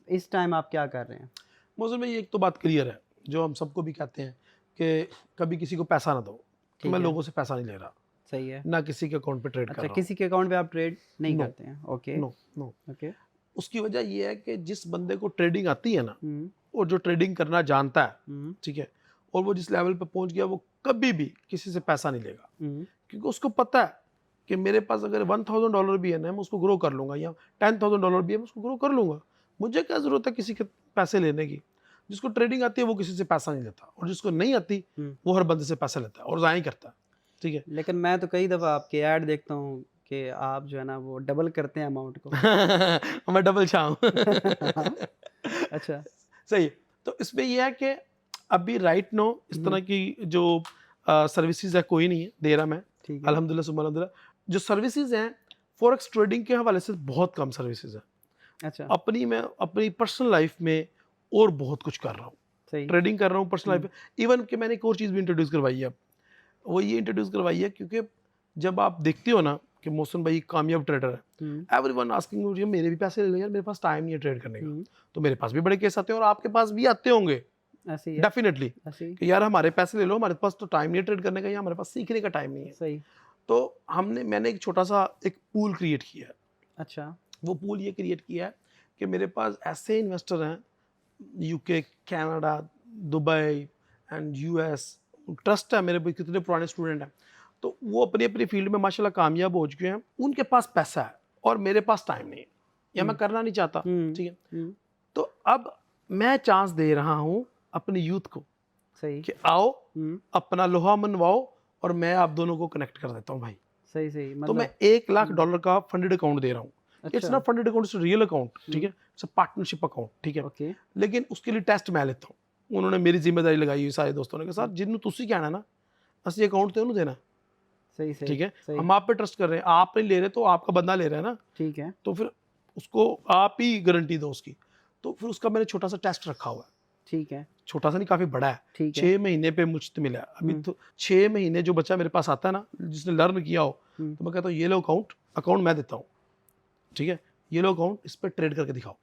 Speaker 1: इस टाइम आप क्या कर रहे हैं?
Speaker 2: मौसम में ये एक तो बात क्लियर है जो हम सबको भी कहते हैं कि कभी किसी को पैसा ना दो। तो
Speaker 1: ठीक
Speaker 2: मैं
Speaker 1: है,
Speaker 2: लोगों से पैसा नहीं ले रहा,
Speaker 1: सही है।
Speaker 2: ना किसी के अकाउंट पे ट्रेड कर
Speaker 1: अच्छा,
Speaker 2: रहा हूँ।
Speaker 1: किसी के अकाउंट पे आप ट्रेड नहीं
Speaker 2: नो
Speaker 1: करते हैं? Okay,
Speaker 2: no no.
Speaker 1: ओके।
Speaker 2: उसकी वजह ये है कि जिस बंदे को ट्रेडिंग आती है ना,
Speaker 1: हुँ,
Speaker 2: और जो ट्रेडिंग करना जानता है,
Speaker 1: हुँ,
Speaker 2: ठीक है, और वो जिस लेवल पे पहुंच गया, वो कभी भी किसी से पैसा नहीं लेगा,
Speaker 1: हुँ,
Speaker 2: क्योंकि उसको पता है कि मेरे पास अगर $1000 भी है ना, मैं उसको ग्रो कर लूंगा, या $10,000 भी है, मैं उसको ग्रो कर लूंगा। मुझे क्या जरूरत है किसी के पैसे लेने की। जिसको ट्रेडिंग आती है वो किसी से पैसा नहीं लेता, और जिसको नहीं आती
Speaker 1: हुँ।
Speaker 2: वो हर बंदे से पैसा लेता है और ज़ाया करता है। ठीक है।
Speaker 1: लेकिन मैं तो कई दफ़ा आपके ऐड देखता हूँ कि आप जो है ना वो डबल करते हैं अमाउंट को।
Speaker 2: मैं डबल शाह हूँ।
Speaker 1: अच्छा।
Speaker 2: सही है। तो इसमें यह है कि अभी राइट नो इस
Speaker 1: हुँ,
Speaker 2: तरह की जो सर्विसेज है कोई नहीं है दे रहा मैं,
Speaker 1: ठीक है।
Speaker 2: अल्हम्दुलिल्लाह सुबह अल्हम्दुलिल्लाह। जो सर्विसेज हैं फॉरेक्स ट्रेडिंग के हवाले से बहुत कम सर्विसेज है।
Speaker 1: अच्छा,
Speaker 2: मैं अपनी पर्सनल लाइफ में और बहुत कुछ कर रहा हूँ,
Speaker 1: सही।
Speaker 2: ट्रेडिंग कर रहा हूँ पर्सनल लाइफ
Speaker 1: हुँ,
Speaker 2: में। इवन कि मैंने एक और चीज़ भी इंट्रोड्यूस करवाई है अब, वो ये इंट्रोड्यूस करवाई है क्योंकि जब आप देखते हो ना कि मोहसिन भाई कामयाब ट्रेडर है,
Speaker 1: हुँ,
Speaker 2: एवरीवन आस्किंग मुझे मेरे भी पैसे ले लो यार, मेरे पास टाइम नहीं है ट्रेड करने का।
Speaker 1: हुँ,
Speaker 2: तो मेरे पास भी बड़े केस आते हैं और आपके पास भी आते होंगे
Speaker 1: ऐसे ही है,
Speaker 2: डेफिनेटली,
Speaker 1: ऐसे ही।
Speaker 2: कि यार हमारे पैसे ले लो, हमारे पास तो टाइम नहीं है ट्रेड करने का, या हमारे पास सीखने का टाइम नहीं है।
Speaker 1: सही।
Speaker 2: तो मैंने एक छोटा सा एक पूल क्रिएट किया है।
Speaker 1: अच्छा,
Speaker 2: वो पूल ये क्रिएट किया है कि मेरे पास ऐसे इन्वेस्टर हैं UK, Canada, Dubai and US. Trust है मेरे पे, कितने पुराने स्टूडेंट हैं, तो वो अपनी अपनी फील्ड में माशाल्लाह कामयाब हो चुके हैं। उनके पास पैसा है और मेरे पास टाइम नहीं है, या मैं
Speaker 1: हुँ,
Speaker 2: करना नहीं चाहता।
Speaker 1: हुँ,
Speaker 2: ठीक है।
Speaker 1: हुँ,
Speaker 2: तो अब मैं चांस दे रहा हूँ अपनी यूथ को
Speaker 1: सही।
Speaker 2: कि आओ
Speaker 1: हुँ,
Speaker 2: अपना लोहा मनवाओ, और मैं आप दोनों को कनेक्ट कर देता हूँ भाई।
Speaker 1: सही, सही
Speaker 2: तो मैं
Speaker 1: मतलब। हुँ,
Speaker 2: $1 लाख का फंडेड अकाउंट दे रहा हूँ। इट्स
Speaker 1: अच्छा,
Speaker 2: not funded account, it's real account. ठीक
Speaker 1: हुँ,
Speaker 2: है, इट्स अ पार्टनरशिप अकाउंट। ठीक है।
Speaker 1: ओके।
Speaker 2: लेकिन उसके लिए टेस्ट मैं लेता हूँ। उन्होंने मेरी जिम्मेदारी लगाई हुई सारे दोस्तों ने कि
Speaker 1: हुँ,
Speaker 2: सर जिन्होंने तुसी कहना ना, असली अकाउंट तो उन्होंने देना।
Speaker 1: सही, सही,
Speaker 2: ठीक है।
Speaker 1: सही।
Speaker 2: हम आप पे ट्रस्ट कर रहे हैं, आप नहीं ले रहे तो आपका बंदा ले रहा है ना,
Speaker 1: ठीक है,
Speaker 2: तो फिर उसको आप ही गारंटी दो उसकी। तो फिर उसका मैंने छोटा सा टेस्ट रखा हुआ है।
Speaker 1: ठीक है,
Speaker 2: छोटा सा नहीं, काफी बड़ा है।
Speaker 1: ठीक है।
Speaker 2: 6 महीने पे मुश्तमिल है अभी
Speaker 1: हुँ,
Speaker 2: तो। 6 महीने जो बच्चा मेरे पास आता है ना, जिसने लर्न किया हो,
Speaker 1: हुँ,
Speaker 2: तो मैं कहता हूँ ये लो अकाउंट, अकाउंट मैं देता हूँ। ठीक है। ये लो अकाउंट, इस पर ट्रेड करके दिखाओ।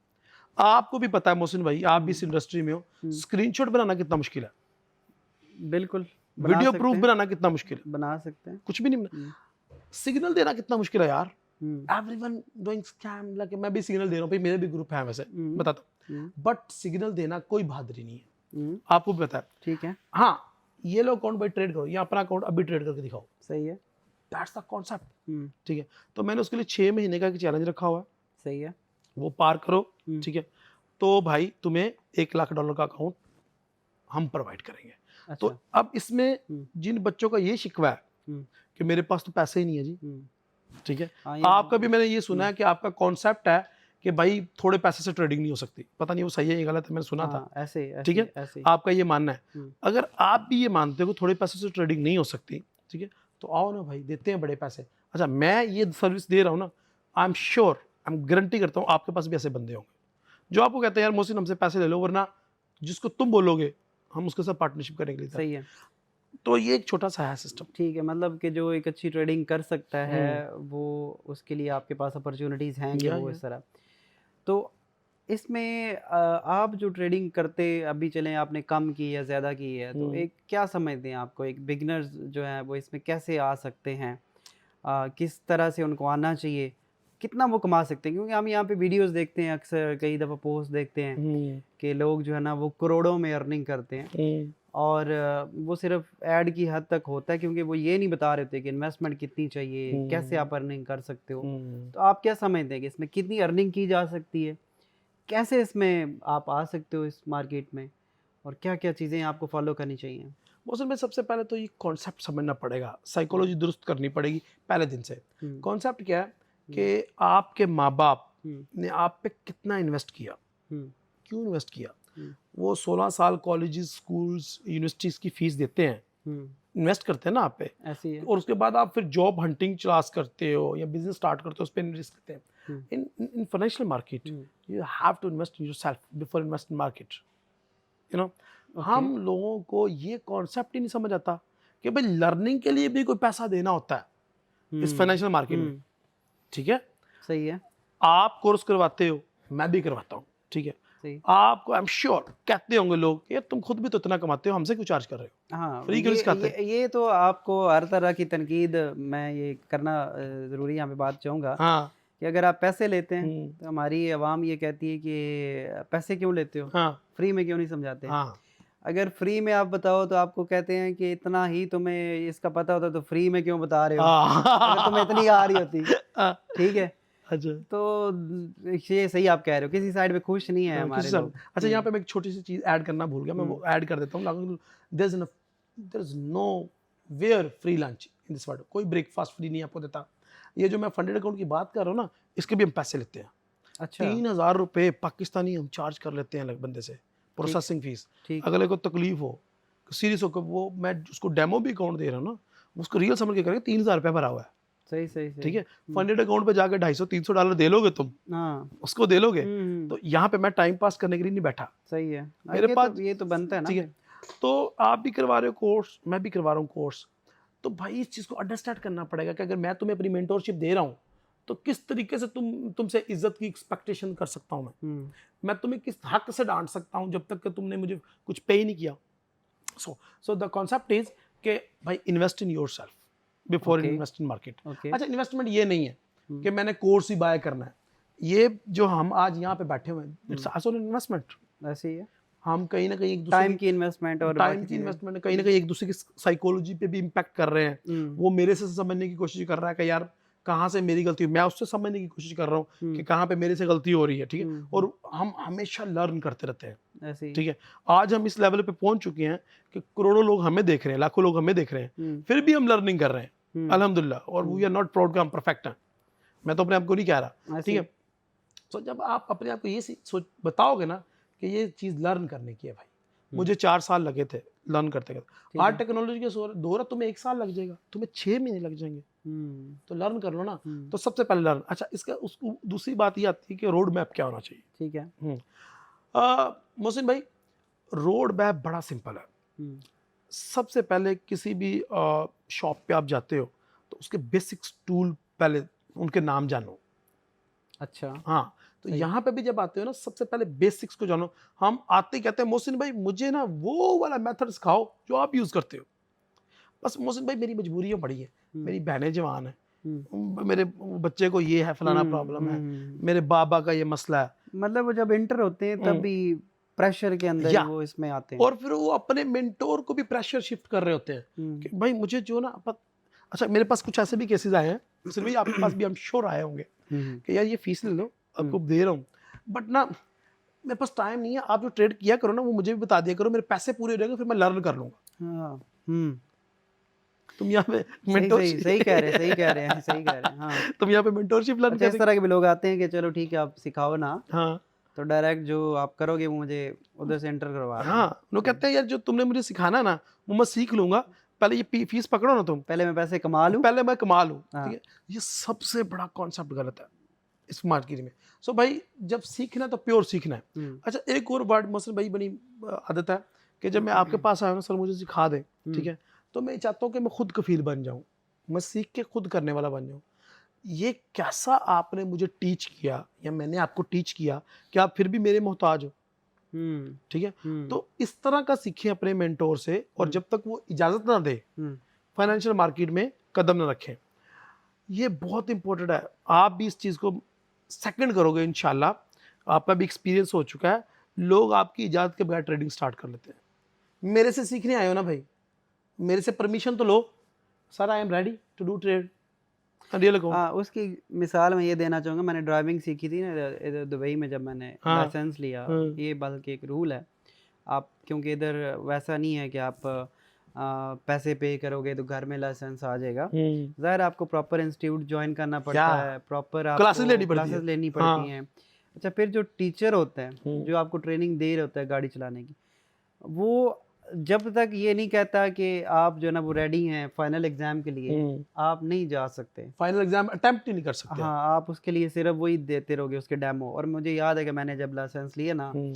Speaker 2: आपको भी पता है मोहसिन भाई, आप भी
Speaker 1: हुँ,
Speaker 2: इस इंडस्ट्री में हो,
Speaker 1: हुँ,
Speaker 2: स्क्रीनशॉट बनाना कितना मुश्किल है,
Speaker 1: बिल्कुल, बना
Speaker 2: वीडियो
Speaker 1: सकते
Speaker 2: प्रूफ
Speaker 1: हैं,
Speaker 2: बनाना कितना मुश्किल है,
Speaker 1: बना सकते हैं।
Speaker 2: कुछ भी नहीं बना।
Speaker 1: हुँ,
Speaker 2: सिग्नल देना कितना मुश्किल है यार।
Speaker 1: हुँ,
Speaker 2: एवरीवन डूइंग स्कैम, लाइक मैं भी सिग्नल दे रहा हूँ भाई, मेरे भी ग्रुप है वैसे,
Speaker 1: हुँ,
Speaker 2: बताता
Speaker 1: हुँ,
Speaker 2: हूँ। बट सिग्नल देना कोई बहादुरी नहीं है,
Speaker 1: हुँ,
Speaker 2: आपको भी पता है।
Speaker 1: ठीक है,
Speaker 2: हाँ, ये लो अकाउंट भाई ट्रेड करो, या अपना अकाउंट अभी ट्रेड करके दिखाओ।
Speaker 1: सही है।
Speaker 2: That's the concept.
Speaker 1: हुँ,
Speaker 2: ठीक है। तो मैंने उसके लिए 6 महीने का एक चैलेंज रखा हुआ है,
Speaker 1: सही है।
Speaker 2: वो पार करो।
Speaker 1: हुँ,
Speaker 2: ठीक है। तो भाई तुम्हें $1 लाख का अकाउंट हम प्रोवाइड करेंगे। तो
Speaker 1: अच्छा।
Speaker 2: अब इसमें
Speaker 1: हुँ,
Speaker 2: जिन बच्चों का ये शिकवा है
Speaker 1: हुँ,
Speaker 2: कि मेरे पास तो पैसे ही नहीं है जी,
Speaker 1: हुँ,
Speaker 2: ठीक है,
Speaker 1: हाँ, ये
Speaker 2: आपका भी मैंने ये सुना
Speaker 1: हुँ,
Speaker 2: है कि आपका कॉन्सेप्ट है कि भाई थोड़े पैसे से ट्रेडिंग नहीं हो सकती। पता नहीं वो सही है या गलत है, मैंने सुना था।
Speaker 1: हाँ, ऐसे ही,
Speaker 2: ठीक
Speaker 1: ऐसे ही,
Speaker 2: है।
Speaker 1: ऐसे ही।
Speaker 2: आपका ये मानना है।
Speaker 1: हुँ,
Speaker 2: अगर आप भी ये मानते हो कि थोड़े पैसे से ट्रेडिंग नहीं हो सकती, ठीक है, तो आओ ना भाई, देते हैं बड़े पैसे। अच्छा, मैं ये सर्विस दे रहा हूँ ना, I am sure, I am guarantee करता हूँ आपके पास भी ऐसे बंदे होंगे जो आपको कहते हैं यार मोहसिन हमसे पैसे ले लो, वरना जिसको तुम बोलोगे हम उसके साथ पार्टनरशिप करने के लिए तैयार
Speaker 1: सही
Speaker 2: हैं।
Speaker 1: है।
Speaker 2: तो ये एक छोटा सा है सिस्टम।
Speaker 1: ठीक है, मतलब कि जो एक अच्छी ट्रेडिंग कर सकता है, वो उसके लिए आपके पास अपॉर्च्युनिटीज़ हैं कि वो
Speaker 2: या
Speaker 1: इस तरह। तो इसमें आप जो ट्रेडिंग करते अभी चलें, आपने कम की या ज़्यादा की है, तो एक क्या समझते हैं आपको एक बिगिनर्स जो हैं वो इसमें कैसे आ सकते हैं? किस तरह से उनको आना चाहिए? कितना वो कमा सकते हैं? क्योंकि हम यहाँ पे वीडियोज़ देखते हैं, अक्सर कई दफ़ा पोस्ट देखते हैं कि लोग जो है ना वो करोड़ों में अर्निंग करते हैं, और वो सिर्फ ऐड की हद तक होता है, क्योंकि वो ये नहीं बता रहे थे कि इन्वेस्टमेंट कितनी चाहिए, कैसे आप अर्निंग कर सकते हो। तो आप क्या समझते हैं कि इसमें कितनी अर्निंग की जा सकती है? कैसे इसमें आप आ सकते हो इस मार्केट में? और क्या-क्या चीज़ें आपको फॉलो करनी चाहिए?
Speaker 2: मौसम में सबसे पहले तो ये कॉन्सेप्ट समझना पड़ेगा, साइकोलॉजी दुरुस्त करनी पड़ेगी पहले दिन से।
Speaker 1: हुँ,
Speaker 2: कॉन्सेप्ट क्या है
Speaker 1: हुँ,
Speaker 2: कि आपके माँ-बाप
Speaker 1: हुँ,
Speaker 2: ने आप पे कितना इन्वेस्ट किया,
Speaker 1: हुँ,
Speaker 2: क्यों इन्वेस्ट किया?
Speaker 1: हुँ,
Speaker 2: वो 16 साल कॉलेजेस, स्कूल्स, यूनिवर्सिटीज़ की फ़ीस देते हैं,
Speaker 1: हुँ,
Speaker 2: इन्वेस्ट करते हैं ना आप पे,
Speaker 1: ऐसे ही है।
Speaker 2: और उसके बाद आप फिर जॉब हंटिंग क्लास करते हो या बिज़नेस स्टार्ट करते हो, उस पे इन्वेस्ट करते हैं।
Speaker 1: Hmm,
Speaker 2: in financial market,
Speaker 1: hmm,
Speaker 2: you have to invest in yourself before invest in market, you know.
Speaker 1: Okay.
Speaker 2: हम लोगों को ये कॉन्सेप्ट ही नहीं समझ आता कि भाई लर्निंग के लिए भी कोई पैसा देना होता है इस
Speaker 1: हुँ,
Speaker 2: फाइनेंशियल मार्केट में,
Speaker 1: हुँ,
Speaker 2: ठीक है?
Speaker 1: सही है,
Speaker 2: आप कोर्स करवाते हो, मैं भी करवाता हूँ, ठीक है?
Speaker 1: सही।
Speaker 2: आपको आई एम श्योर कहते होंगे लोग, यार तुम खुद भी तो इतना कमाते हो, हमसे क्यों चार्ज कर रहे हो?
Speaker 1: हाँ,
Speaker 2: फ्री क्यों नहीं सिखाते?
Speaker 1: ये तो आपको हर तरह की तनकीद मैं ये करना ज़रूरी यहाँ पे बात चाहूँगा
Speaker 2: हाँ,
Speaker 1: कि अगर आप पैसे लेते हैं,
Speaker 2: हुँ,
Speaker 1: तो हमारी आवाम ये कहती है कि पैसे क्यों लेते हो?
Speaker 2: हाँ,
Speaker 1: फ्री में क्यों नहीं समझाते?
Speaker 2: हाँ,
Speaker 1: अगर फ्री में आप बताओ तो आपको कहते हैं कि इतना ही तुम्हें इसका पता होता तो फ्री में क्यों बता रहे हो? अगर तुम्हें इतनी आ रही होती, ठीक है?
Speaker 2: अच्छा,
Speaker 1: तो ये सही आप कह रहे हो, किसी साइड पे खुश नहीं है
Speaker 2: किसी
Speaker 1: हमारे
Speaker 2: साल
Speaker 1: लोग।
Speaker 2: अच्छा, यहाँ
Speaker 1: हुँ,
Speaker 2: पे मैं एक छोटी-सी चीज़ ऐड करना भूल गया, मैं
Speaker 1: हुँ,
Speaker 2: वो ऐड कर देता हूँ। There is nowhere free lunch in this world, कोई ब्रेकफास्ट फ्री नहीं आपको देता। ये जो मैं फंडेड अकाउंट की बात कर रहा हूँ ना, इसके भी हम पैसे लेते हैं।
Speaker 1: अच्छा,
Speaker 2: 3000 रुपए पाकिस्तानी हम चार्ज कर लेते हैं अलग बंदे से,
Speaker 1: ठीक,
Speaker 2: प्रोसेसिंग फीस।
Speaker 1: ठीक।
Speaker 2: अगले को तकलीफ हो, सीरियस होकर, वो मैं उसको डेमो भी अकाउंट दे रहा हूँ ना, उसको रियल समझ के करेंगे, 3000 रुपया भरा हुआ है,
Speaker 1: सही, सही, सही।
Speaker 2: ठीक है?
Speaker 1: हुँ,
Speaker 2: फंडेड अकाउंट पे जाके $250-300 दे लोगे तुम,
Speaker 1: हाँ।
Speaker 2: उसको दे लोगे?
Speaker 1: हुँ, हुँ,
Speaker 2: तो यहाँ पे मैं टाइम पास करने के लिए नहीं बैठा,
Speaker 1: सही है।
Speaker 2: मेरे पास,
Speaker 1: ये तो बनता है ना
Speaker 2: ठीक है?
Speaker 1: फिर।
Speaker 2: तो आप भी करवा रहे हो कोर्स, मैं भी करवा रहा हूँ कोर्स, तो भाई इस चीज़ को अंडरस्टैंड करना पड़ेगा कि अगर मैं तुम्हें अपनी मेंटोरशिप दे रहा हूँ, तो किस तरीके से तुमसे इज्जत की एक्सपेक्टेशन कर सकता हूँ मैं।
Speaker 1: हुँ,
Speaker 2: मैं तुम्हें किस हक से डांट सकता हूँ जब तक कि तुमने मुझे कुछ पे ही नहीं किया। सो द कॉन्सेप्ट इज कि भाई invest in yourself before
Speaker 1: okay,
Speaker 2: invest in market.
Speaker 1: Okay.
Speaker 2: अच्छा, इन्वेस्टमेंट ये नहीं है
Speaker 1: हुँ,
Speaker 2: कि मैंने कोर्स ही बाय करना है। ये जो हम आज यहाँ पे बैठे हुए हैं, it's
Speaker 1: hmm,
Speaker 2: also an investment.
Speaker 1: ऐसे ही है।
Speaker 2: हम कहीं ना कहीं एक दूसरे
Speaker 1: टाइम की इन्वेस्टमेंट
Speaker 2: की
Speaker 1: और
Speaker 2: टाइम
Speaker 1: बाकी
Speaker 2: की
Speaker 1: चीज़ें।
Speaker 2: इन्वेस्टमेंट, कहीं ना
Speaker 1: हुँ,
Speaker 2: कहीं एक दूसरे की साइकोलॉजी पे भी इम्पैक्ट कर रहे हैं।
Speaker 1: हुँ,
Speaker 2: वो मेरे से समझने की कोशिश कर रहा है कि यार कहाँ से मेरी गलती, मैं उससे समझने की कोशिश कर रहा हूँ कि
Speaker 1: हुँ,
Speaker 2: कहाँ पे मेरे से गलती हो रही है, ठीक है?
Speaker 1: हुँ, हुँ,
Speaker 2: और हम हमेशा लर्न करते रहते हैं,
Speaker 1: ऐसे ही।
Speaker 2: ठीक है? आज हम इस लेवल पे पहुंच चुके हैं कि करोड़ों लोग हमें देख रहे हैं, लाखों लोग हमें देख रहे हैं,
Speaker 1: हुँ,
Speaker 2: फिर भी हम लर्निंग कर रहे हैं,
Speaker 1: हुँ,
Speaker 2: अल्हम्दुलिल्लाह। और we
Speaker 1: hmm,
Speaker 2: are not proud कि हम परफेक्ट हैं, मैं तो अपने आप को नहीं कह रहा,
Speaker 1: ऐसे
Speaker 2: ठीक
Speaker 1: ही।
Speaker 2: है? तो जब आप अपने आप को ये सोच बताओगे ना कि ये चीज़ लर्न करने की है भाई,
Speaker 1: हुँ,
Speaker 2: मुझे 4 साल लगे थे लर्न करते करते।
Speaker 1: ठीक
Speaker 2: आज
Speaker 1: है।
Speaker 2: टेक्नोलॉजी के दौर है, तुम्हें 1 साल लग जाएगा, तुम्हें 6 महीने लग जाएंगे,
Speaker 1: हुँ,
Speaker 2: तो लर्न कर लो ना।
Speaker 1: हुँ,
Speaker 2: तो सबसे पहले लर्न। अच्छा, इसका उसको दूसरी बात ये आती है कि रोड मैप क्या होना चाहिए।
Speaker 1: ठीक है।
Speaker 2: मोहसिन भाई, रोड मैप बड़ा सिंपल है।
Speaker 1: हुँ,
Speaker 2: सबसे पहले किसी भी शॉप पे आप जाते हो तो उसके बेसिक्स टूल पहले उनके नाम जानो।
Speaker 1: अच्छा,
Speaker 2: हाँ, तो
Speaker 1: सही।
Speaker 2: यहाँ पे भी जब आते हो ना, सबसे पहले बेसिक्स को जानो। हम आते ही कहते हैं मोहसिन भाई मुझे ना वो वाला मेथड सिखाओ जो आप यूज़ करते हो। बस मोहसिन भाई मेरी मजबूरियाँ बड़ी हैं,
Speaker 1: हुँ,
Speaker 2: मेरी बहनें जवान हैं,
Speaker 1: हुँ,
Speaker 2: मेरे बच्चे को ये है, फलाना
Speaker 1: हुँ,
Speaker 2: प्रॉब्लम
Speaker 1: हुँ,
Speaker 2: है,
Speaker 1: हुँ।
Speaker 2: मेरे बाबा का ये मसला है।
Speaker 1: मतलब वो जब इंटर होते हैं तब
Speaker 2: उम,
Speaker 1: भी प्रेशर के अंदर ही
Speaker 2: या
Speaker 1: वो इसमें आते हैं।
Speaker 2: और फिर वो अपने मेंटोर को भी प्रेशर शिफ्ट कर रहे होते हैं
Speaker 1: हुँ,
Speaker 2: कि भाई मुझे जो ना अच्छा, मेरे पास कुछ ऐसे भी केसेस आए हैं, सिर्फ भाई आपके पास भी आई एम श्योर आए होंगे
Speaker 1: हुँ, हुँ,
Speaker 2: कि यार ये फीस ले लो,
Speaker 1: हुँ,
Speaker 2: आपको दे रहा हूँ, बट ना मेरे पास टाइम नहीं है, आप जो ट्रेड किया करो ना वो मुझे भी बता दिया करो, मेरे पैसे पूरे हो जाएंगे, फिर मैं लर्न कर लूंगा।
Speaker 1: हाँ, हुँ।
Speaker 2: तुम यहाँ पे
Speaker 1: सही, सही,
Speaker 2: मेंटोरशिप
Speaker 1: सही कह रहे हैं, सही कह रहे हैं, सही कह रहे हैं। हाँ।
Speaker 2: तुम यहाँ पे मेंटोरशिप लर्न
Speaker 1: अच्छा, इस
Speaker 2: करेंगे।
Speaker 1: तरह के भी लोग आते हैं कि चलो ठीक है आप सिखाओ ना,
Speaker 2: हाँ,
Speaker 1: तो डायरेक्ट जो आप करोगे वो मुझे उधर से एंटर करवा दें।
Speaker 2: हाँ, लोग
Speaker 1: हुँ,
Speaker 2: कहते हैं यार जो तुमने मुझे सिखाना ना वो मैं सीख लूंगा, पहले ये फीस पकड़ो ना तुम,
Speaker 1: पहले मैं पैसे कमा लूँ।
Speaker 2: पहले मैं कमा लूँ, ठीक
Speaker 1: हाँ,
Speaker 2: है? ये सबसे बड़ा कॉन्सेप्ट गलत है इस मार्केट में। सो भाई जब सीखना है तो प्योर सीखना है।
Speaker 1: हुँ,
Speaker 2: अच्छा, एक और वर्ड मोहसिन भाई बड़ी आदत है कि जब मैं आपके पास आया ना, सर मुझे सिखा दें, ठीक
Speaker 1: हुँ,
Speaker 2: है? तो मैं चाहता हूँ कि मैं खुद कफील बन जाऊँ, मैं सीख के खुद करने वाला बन जाऊँ। ये कैसा आपने मुझे टीच किया या मैंने आपको टीच किया कि आप फिर भी मेरे मोहताज हो,
Speaker 1: हुँ,
Speaker 2: ठीक है?
Speaker 1: हुँ,
Speaker 2: तो इस तरह का सीखें अपने मेंटोर से, और
Speaker 1: हुँ,
Speaker 2: जब तक वो इजाज़त ना दे
Speaker 1: हुँ,
Speaker 2: फाइनेंशियल मार्केट में कदम ना रखें। ये बहुत इंपॉर्टेंट है। आप भी इस चीज़ को सेकंड करोगे इंशाल्लाह। आपका भी एक्सपीरियंस हो चुका है। लोग आपकी इजाज़त के बगैर ट्रेडिंग स्टार्ट कर लेते हैं। मेरे से सीखने आए हो ना भाई, मेरे से परमिशन तो लो। Sir I am ready to do trade, real account.
Speaker 1: हाँ, उसकी मिसाल मैं ये देना चाहूँगा, मैंने ड्राइविंग सीखी थी ना इधर इधर दुबई में जब मैंने
Speaker 2: हाँ,
Speaker 1: लाइसेंस लिया,
Speaker 2: हाँ,
Speaker 1: ये बल्कि एक रूल है। आप क्योंकि इधर वैसा नहीं है कि आप पैसे पे करोगे तो घर में लाइसेंस आ जाएगा। ज़ाहिर है आपको प्रॉपर इंस्टीट्यूट जॉइन करना
Speaker 2: या
Speaker 1: पड़ता है, प्रॉपर
Speaker 2: क्लासेस
Speaker 1: आपको
Speaker 2: लेनी पड़ती है।
Speaker 1: क्लासेस लेनी पड़ती
Speaker 2: हाँ।
Speaker 1: हैं। अच्छा, फिर जो टीचर होता है,
Speaker 2: हम्म,
Speaker 1: जो आपको ट्रेनिंग दे रहा होता है गाड़ी चलाने की, वो जब तक ये नहीं कहता कि आप जो है ना वो रेडी हैं फाइनल एग्ज़ाम के लिए, आप नहीं जा सकते।
Speaker 2: फाइनल एग्जाम अटेम्प्ट ही नहीं कर सकते आप।
Speaker 1: हाँ, आप उसके लिए सिर्फ़ वही देते रहोगे उसके डेमो। और मुझे याद है कि मैंने जब लाइसेंस लिया ना,
Speaker 2: हम्म,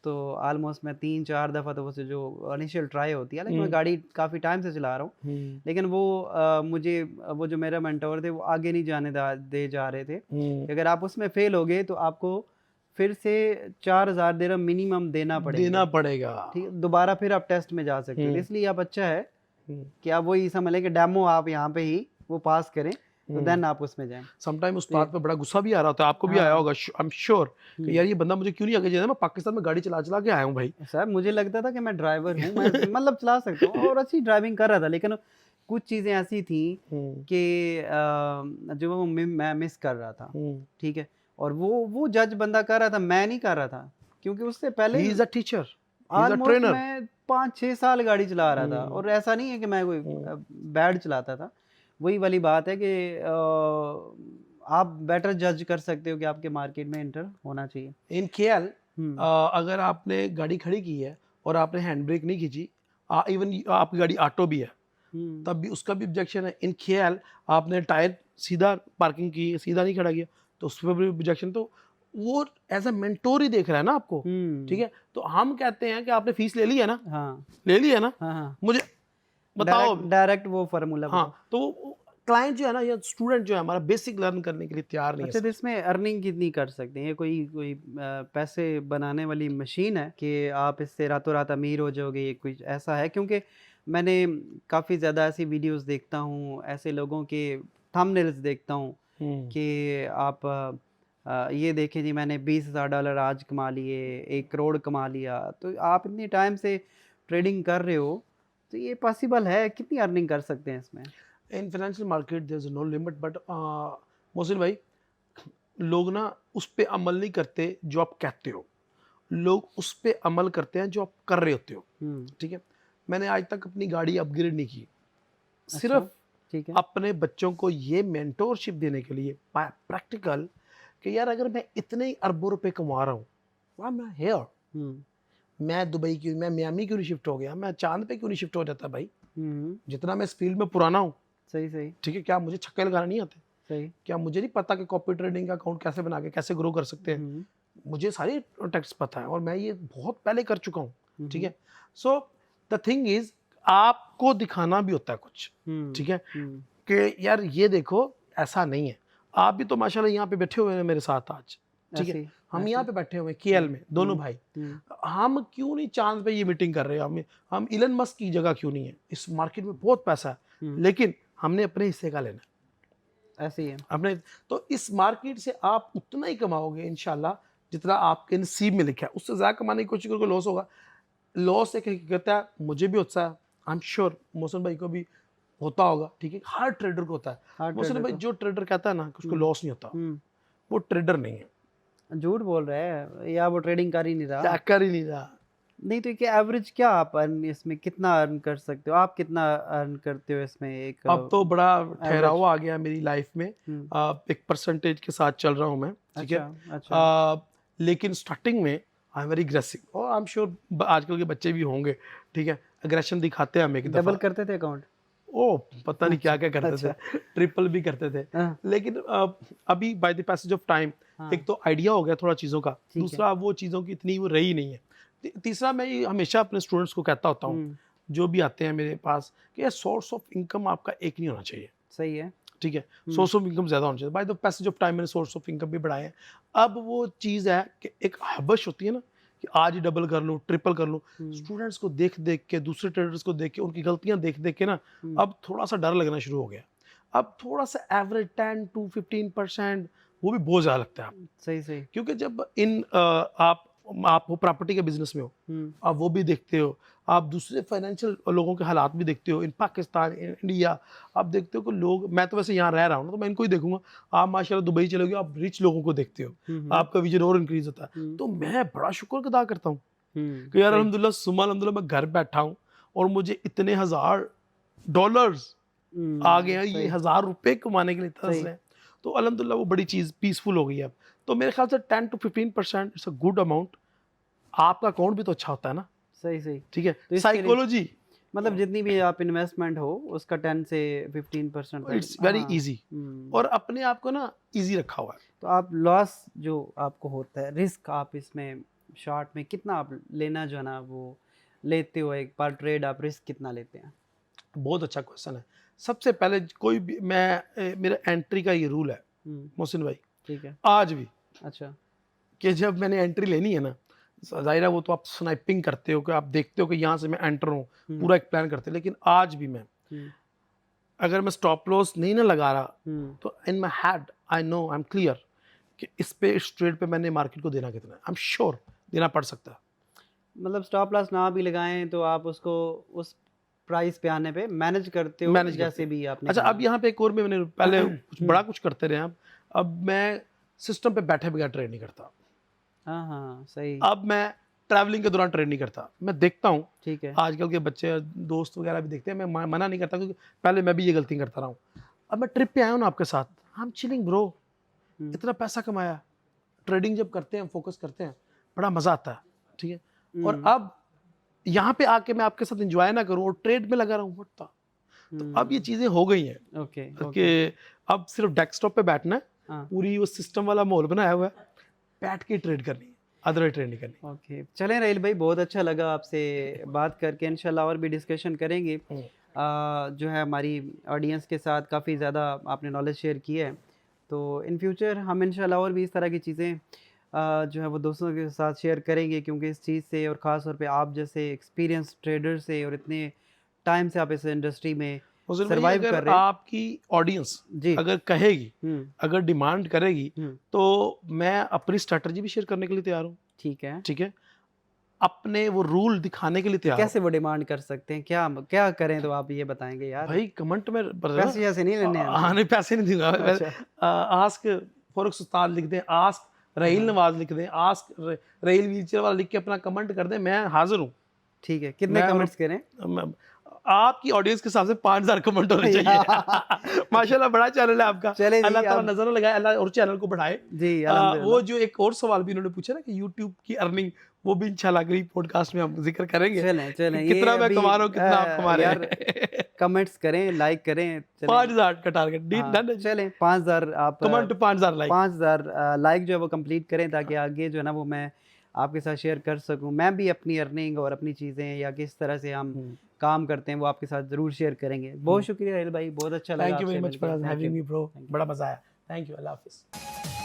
Speaker 1: तो ऑलमोस्ट मैं 3-4 दफ़ा तो वो जो इनिशियल ट्राई होती है, हालाँकि मैं
Speaker 2: हम्म,
Speaker 1: गाड़ी काफ़ी टाइम से चला रहा हूँ,
Speaker 2: हम्म,
Speaker 1: लेकिन वो मुझे वो जो मेरा मेंटर थे वो आगे नहीं जाने दे जा रहे थे
Speaker 2: हम्म,
Speaker 1: कि अगर आप उसमें फ़ेल हो गए तो आपको फिर से 4000 दिरहम मिनिमम देना पड़ेंगे।
Speaker 2: देना पड़ेगा।
Speaker 1: ठीक है? दोबारा फिर आप टेस्ट में जा सकते हो। तो
Speaker 2: हम्म,
Speaker 1: इसलिए आप अच्छा है
Speaker 2: हम्म,
Speaker 1: कि आप वही समझ लें कि डेमो आप यहाँ पे ही वो पास करें, तो
Speaker 2: हम्म।
Speaker 1: देन आप उसमें जाएँ।
Speaker 2: समटाइम उस
Speaker 1: तो
Speaker 2: बात
Speaker 1: ये
Speaker 2: पे बड़ा गुस्सा भी आ रहा होता है, आपको भी आया
Speaker 1: हाँ,
Speaker 2: होगा, आई एम श्योर कि
Speaker 1: हुँ।
Speaker 2: यार ये बंदा मुझे क्यों नहीं आगे जाना, मैं पाकिस्तान में गाड़ी चला चला के आया हूँ भाई।
Speaker 1: साहब मुझे लगता था कि मैं ड्राइवर हूँ, मैं मतलब चला सकता हूँ और अच्छी ड्राइविंग कर रहा था, लेकिन कुछ चीज़ें ऐसी थी
Speaker 2: हम्म,
Speaker 1: कि जो वो मैं मिस कर रहा था,
Speaker 2: हम्म।
Speaker 1: ठीक है? और वो जज बंदा कर रहा था, मैं नहीं कर रहा था, क्योंकि उससे पहले
Speaker 2: he is a teacher, he is a
Speaker 1: almost
Speaker 2: trainer.
Speaker 1: मैं 5-6 साल गाड़ी चला रहा था
Speaker 2: हम्म,
Speaker 1: और ऐसा नहीं है कि मैं कोई
Speaker 2: हम्म।
Speaker 1: बैड चलाता था। वही वाली बात है कि आप बेटर जज कर सकते हो कि आपके मार्केट में एंटर होना चाहिए।
Speaker 2: इन केएल
Speaker 1: हुँ,
Speaker 2: अगर आपने गाड़ी खड़ी की है और आपने हैंड ब्रेक नहीं खींची, इवन आपकी गाड़ी ऑटो भी है,
Speaker 1: हुँ,
Speaker 2: तब भी उसका भी ऑब्जेक्शन है। इन केएल आपने टायर सीधा पार्किंग की, सीधा नहीं खड़ा किया, तो उस पर भी ऑब्जेक्शन। तो वो एज अ मेंटोर ही देख रहा है ना आपको। ठीक
Speaker 1: हुँ,
Speaker 2: है, तो हम कहते हैं कि आपने फीस ले ली है ना,
Speaker 1: हाँ,
Speaker 2: ले ली है ना,
Speaker 1: हाँ, हाँ।
Speaker 2: मुझे बताओ
Speaker 1: डायरेक्ट
Speaker 2: अभी।
Speaker 1: डायरेक्ट वो फ़ॉर्मूला
Speaker 2: हाँ,
Speaker 1: बताओ।
Speaker 2: तो क्लाइंट जो है ना या स्टूडेंट जो है हमारा बेसिक लर्न करने के लिए तैयार नहीं है
Speaker 1: अच्छा, तो
Speaker 2: सर।
Speaker 1: इसमें अर्निंग कितनी कर सकते हैं? ये कोई कोई पैसे बनाने वाली मशीन है कि आप इससे रातों-रात अमीर हो जाओगे, ये कुछ ऐसा है? क्योंकि मैंने काफ़ी ज़्यादा ऐसी वीडियोज़ देखता हूँ, ऐसे लोगों के थंबनेल्स देखता हूँ
Speaker 2: हम्म,
Speaker 1: कि आप ये देखें जी मैंने $20,000 आज कमा लिए, 1 करोड़ कमा लिया। तो आप इतने टाइम से ट्रेडिंग कर रहे हो, तो ये पॉसिबल है? कितनी अर्निंग कर सकते हैं इसमें?
Speaker 2: In financial market there is no limit, but Mohsin भाई, लोग ना उस पे अमल नहीं करते जो आप कहते हो, लोग उस पे अमल करते हैं जो आप कर रहे होते हो।
Speaker 1: हुँ,
Speaker 2: ठीक है, मैंने आज तक अपनी गाड़ी अपग्रेड नहीं की,
Speaker 1: अच्छा,
Speaker 2: सिर्फ
Speaker 1: ठीक है।
Speaker 2: अपने बच्चों को ये मेंटोरशिप देने के लिए प्रैक्टिकल, कि यार अगर मैं इतने ही अरबों रुपए कमा रहा हूँ, वाई एम हियर,
Speaker 1: हुँ,
Speaker 2: मैं दुबई क्यों, मैं मियामी क्यों नहीं शिफ्ट हो गया, मैं चांद पे क्यों नहीं शिफ्ट हो जाता भाई।
Speaker 1: हुँ,
Speaker 2: जितना मैं इस फील्ड में पुराना हूँ,
Speaker 1: सही, सही,
Speaker 2: ठीक है, क्या मुझे छक्के लगाना नहीं आते?
Speaker 1: सही।
Speaker 2: क्या मुझे नहीं पता कि कॉपी ट्रेडिंग का अकाउंट कैसे बना के कैसे ग्रो कर सकते हैं?
Speaker 1: हुँ,
Speaker 2: मुझे सारी टैक्स पता है और मैं ये बहुत पहले कर चुका हूँ।
Speaker 1: हुँ,
Speaker 2: ठीक
Speaker 1: हुँ,
Speaker 2: है, सो द थिंग इज, आपको दिखाना भी होता है कुछ।
Speaker 1: हुँ,
Speaker 2: ठीक है,
Speaker 1: हुँ,
Speaker 2: कि यार ये देखो, ऐसा नहीं है। आप भी तो माशाल्लाह यहाँ पे बैठे हुए हैं मेरे साथ आज। ठीक है,
Speaker 1: ऐसे ही,
Speaker 2: हम
Speaker 1: ऐसे
Speaker 2: यहाँ
Speaker 1: ही।
Speaker 2: पे बैठे हुए हैं केएल
Speaker 1: हुँ,
Speaker 2: में, दोनों
Speaker 1: हुँ,
Speaker 2: भाई।
Speaker 1: हुँ,
Speaker 2: हम क्यों नहीं चांद पे ये मीटिंग कर रहे हैं? हम इलन मस्क की जगह क्यों नहीं है? इस मार्केट में बहुत पैसा है,
Speaker 1: हुँ,
Speaker 2: लेकिन हमने अपने हिस्से का लेना है।
Speaker 1: ऐसे ही है।
Speaker 2: अपने, तो इस मार्केट से आप उतना ही कमाओगे इंशाल्लाह जितना आपके नसीब में लिखा है। उससे ज़्यादा कमाने की कोशिश करोगे, लॉस होगा। लॉस एक हकीकत है, मुझे भी होता है, आई एम श्योर मोहसिन भाई को भी होता होगा। ठीक है, हर ट्रेडर को होता है।
Speaker 1: हार्ड
Speaker 2: मोहसिन
Speaker 1: ट्रेडर
Speaker 2: भाई,
Speaker 1: को।
Speaker 2: जो ट्रेडर कहता है ना कि उसको
Speaker 1: हुँ,
Speaker 2: लॉस नहीं होता,
Speaker 1: हुँ,
Speaker 2: वो ट्रेडर नहीं है,
Speaker 1: झूठ बोल रहा है या वो ट्रेडिंग कर ही नहीं रहा।
Speaker 2: क्या कर ही नहीं रहा।
Speaker 1: नहीं तो क्या एवरेज क्या आप अर्न इसमें कितना अर्न कर सकते हो? आप कितना अर्न करते हो इसमें एक
Speaker 2: अब तो बड़ा ठहराव
Speaker 1: एवरेज?
Speaker 2: आ गया मेरी लाइफ में।
Speaker 1: हुँ,
Speaker 2: एक परसेंटेज के साथ चल रहा हूँ मैं। ठीक है,
Speaker 1: अच्छा, अच्छा।
Speaker 2: लेकिन स्टार्टिंग में आई एम वेरी अग्रेसिव, और आई एम श्योर आजकल के बच्चे भी होंगे। ठीक है, अग्रेशन दिखाते हैं हम एक
Speaker 1: डबल
Speaker 2: दफ़ा।
Speaker 1: करते थे अकाउंट?
Speaker 2: ओ, पता नहीं क्या
Speaker 1: अच्छा,
Speaker 2: क्या करते थे,
Speaker 1: अच्छा।
Speaker 2: ट्रिपल भी करते थे।
Speaker 1: हाँ,
Speaker 2: लेकिन अभी by the passage of time,
Speaker 1: हाँ,
Speaker 2: एक तो आइडिया हो गया थोड़ा चीज़ों का,
Speaker 1: ठीक है।
Speaker 2: दूसरा वो चीज़ों की इतनी वो रही नहीं है। तीसरा, मैं ये हमेशा अपने स्टूडेंट्स को कहता होता हूँ,
Speaker 1: हुँ,
Speaker 2: जो भी आते हैं मेरे पास, कि यार सोर्स ऑफ इनकम आपका एक नहीं होना चाहिए।
Speaker 1: सही है।
Speaker 2: ठीक है,
Speaker 1: हुँ,
Speaker 2: सोर्स ऑफ इनकम ज़्यादा होना चाहिए। By the passage of time मैंने सोर्स ऑफ इनकम भी बढ़ाए हैं। अब वो चीज़ है कि एक हबश होती है ना, कि आज ही डबल कर लूँ, ट्रिपल कर लूँ।
Speaker 1: हुँ,
Speaker 2: स्टूडेंट्स को देख-देख के, दूसरे ट्रेडर्स को देख के, उनकी गलतियाँ देख-देख के ना,
Speaker 1: हुँ,
Speaker 2: अब थोड़ा-सा डर लगना शुरू हो गया। अब थोड़ा-सा एवरेज 10 टू 15% वो भी बहुत ज़्यादा लगता है।
Speaker 1: सही, सही।
Speaker 2: क्योंकि जब आप वो प्रॉपर्टी के बिज़नेस में हो,
Speaker 1: हुँ,
Speaker 2: आप वो भी देखते हो, आप दूसरे फाइनेंशियल लोगों के हालात भी देखते हो, इन पाकिस्तान, इन इंडिया, आप देखते हो कि लोग, मैं तो वैसे यहाँ रह रहा हूँ ना, तो मैं इनको ही देखूँगा। आप माशाल्लाह दुबई चले गए, आप रिच लोगों को देखते हो,
Speaker 1: हुँ, हुँ,
Speaker 2: आपका विज़न और इंक्रीज़ होता है।
Speaker 1: हुँ,
Speaker 2: तो मैं बड़ा शुक्र अदा करता हूँ कि यार अल्हम्दुलिल्लाह सुबह अल्हम्दुलिल्लाह मैं घर बैठा हूँ और मुझे इतने $1000 आ गए हैं, ये ₹1000 कमाने के लिए तरस रहे हैं, तो अल्हम्दुलिल्लाह वो बड़ी चीज़ पीसफुल हो गई है अब। तो मेरे ख्याल से 10 to 15% it's a good amount. आपका अकाउंट भी तो अच्छा होता है ना,
Speaker 1: सही
Speaker 2: ठीक है।
Speaker 1: तो
Speaker 2: साइकोलॉजी
Speaker 1: मतलब जितनी भी आप इन्वेस्टमेंट हो उसका 10 से 15%
Speaker 2: इट्स वेरी इजी और अपने आप को ना इजी रखा हुआ है।
Speaker 1: तो आप लॉस जो आपको होता है, रिस्क आप इसमें शॉर्ट में कितना आप लेना जो है ना वो लेते हो, एक बार ट्रेड आप रिस्क कितना लेते हैं?
Speaker 2: बहुत अच्छा क्वेश्चन है। सबसे पहले कोई भी मेरा एंट्री का ये रूल है मोहसिन भाई,
Speaker 1: ठीक है।
Speaker 2: आज भी,
Speaker 1: अच्छा।
Speaker 2: कि जब मैंने एंट्री लेनी है ना, ज़ाहिर है वो तो आप स्नाइपिंग करते हो कि आप देखते हो कि यहाँ से मैं एंटर हूँ, पूरा एक प्लान करते हो, लेकिन आज भी मैं अगर मैं स्टॉप लॉस नहीं ना लगा रहा तो in my head I know I am clear कि इस पे इस ट्रेड पे मैंने मार्केट को देना कितना है, आई एम श्योर देना पड़ सकता है।
Speaker 1: मतलब स्टॉप लॉस ना भी लगाएं तो आप उसको उस प्राइस पे आने पे मैनेज करते हो,
Speaker 2: मैनेज
Speaker 1: जैसे भी आपने
Speaker 2: अच्छा
Speaker 1: कहा।
Speaker 2: अब यहाँ पे एक और भी मैंने पहले कुछ बड़ा कुछ करते रहे, अब मैं सिस्टम पे बैठे बगैर ट्रेड नहीं करता।
Speaker 1: हाँ सही।
Speaker 2: अब मैं ट्रैवलिंग के दौरान ट्रेड नहीं करता, मैं देखता हूँ
Speaker 1: ठीक है।
Speaker 2: आजकल के बच्चे दोस्त वगैरह भी देखते हैं, मैं मना नहीं करता क्योंकि पहले मैं भी ये गलती करता रहा हूँ। अब मैं ट्रिप पे आया हूँ ना आपके साथ, आई एम चिलिंग ब्रो, इतना पैसा कमाया, ट्रेडिंग जब करते हैं फोकस करते हैं बड़ा मज़ा आता है, ठीक है। और अब यहाँ पे आके मैं आपके साथ एंजॉय ना करूँ और ट्रेड में लगा रहूँ होता, तो अब ये चीज़ें हो गई हैं कि अब सिर्फ डेस्कटॉप पे बैठना है, पूरी वो सिस्टम वाला माहौल बनाया हुआ है, बैठ के ट्रेड करनी है, अदरवाइज ट्रेड नहीं करनी।
Speaker 1: ओके चलें राहिल भाई, बहुत अच्छा लगा आपसे बात करके, इंशाल्लाह और भी डिस्कशन करेंगे। जो है हमारी ऑडियंस के साथ काफ़ी ज़्यादा आपने नॉलेज शेयर की है, तो इन फ्यूचर हम इंशाल्लाह और भी इस तरह की चीज़ें जो है वो दोस्तों के साथ शेयर करेंगे, क्योंकि इस चीज़ से और ख़ास तौर पे आप जैसे एक्सपीरियंस ट्रेडर से और इतने टाइम से आप इस इंडस्ट्री में सर्वाइव कर रहे हैं।
Speaker 2: आपकी ऑडियंस अगर कहेगी, अगर डिमांड करेगी, तो मैं अपनी स्ट्रेटजी भी शेयर करने के लिए तैयार हूँ। ठीक है, ठीक है, अपने वो रूल दिखाने के लिए तैयार।
Speaker 1: कैसे वो डिमांड कर सकते हैं, क्या क्या करें, तो आप ये बताएंगे यार।
Speaker 2: भाई कमेंट में
Speaker 1: पैसे जैसे नहीं लेने हैं।
Speaker 2: हाँ नहीं पैसे नहीं दूंगा। अच्छा। आस्क फॉरेक्स उस्ताद लिख दें, आस्क रहील नवाज लिख दें, आस्क रहील व्हीलचेयर वाला लिख के अपना कमेंट कर दें, मैं हाजिर हूँ। ठीक है, कितने कमेंट्स करें? आपकी ऑडियंस के हिसाब से 5000 कमेंट होने चाहिए। माशाल्लाह बड़ा चैनल है आपका, अल्लाह ताला नजर लगाए, अल्लाह और चैनल को बढ़ाए जी। वो जो एक और सवाल भी उन्होंने पूछा ना कि यूट्यूब की अर्निंग, वो भी इंशाल्लाह अगली पॉडकास्ट में हम जिक्र करेंगे। चलें कितना मैं कमा रहा हूँ, कितना आप कमा रहे हैं। कमेंट्स करें, लाइक करें। 5000 का टारगेट डन है। चलें 5000 आप कमेंट, 5000 लाइक, 5000 लाइक जो है वो कंप्लीट करें, ताकि आगे जो है ना वो मैं आपके साथ शेयर कर सकूं। मैं भी अपनी अर्निंग और अपनी चीज़ें या किस तरह से हम काम करते हैं वो आपके साथ ज़रूर शेयर करेंगे। बहुत शुक्रिया राहिल भाई, बहुत अच्छा लगा। Thank you very much for having me bro, बड़ा मज़ा आया। थैंक यू, अल्लाह हाफिज़।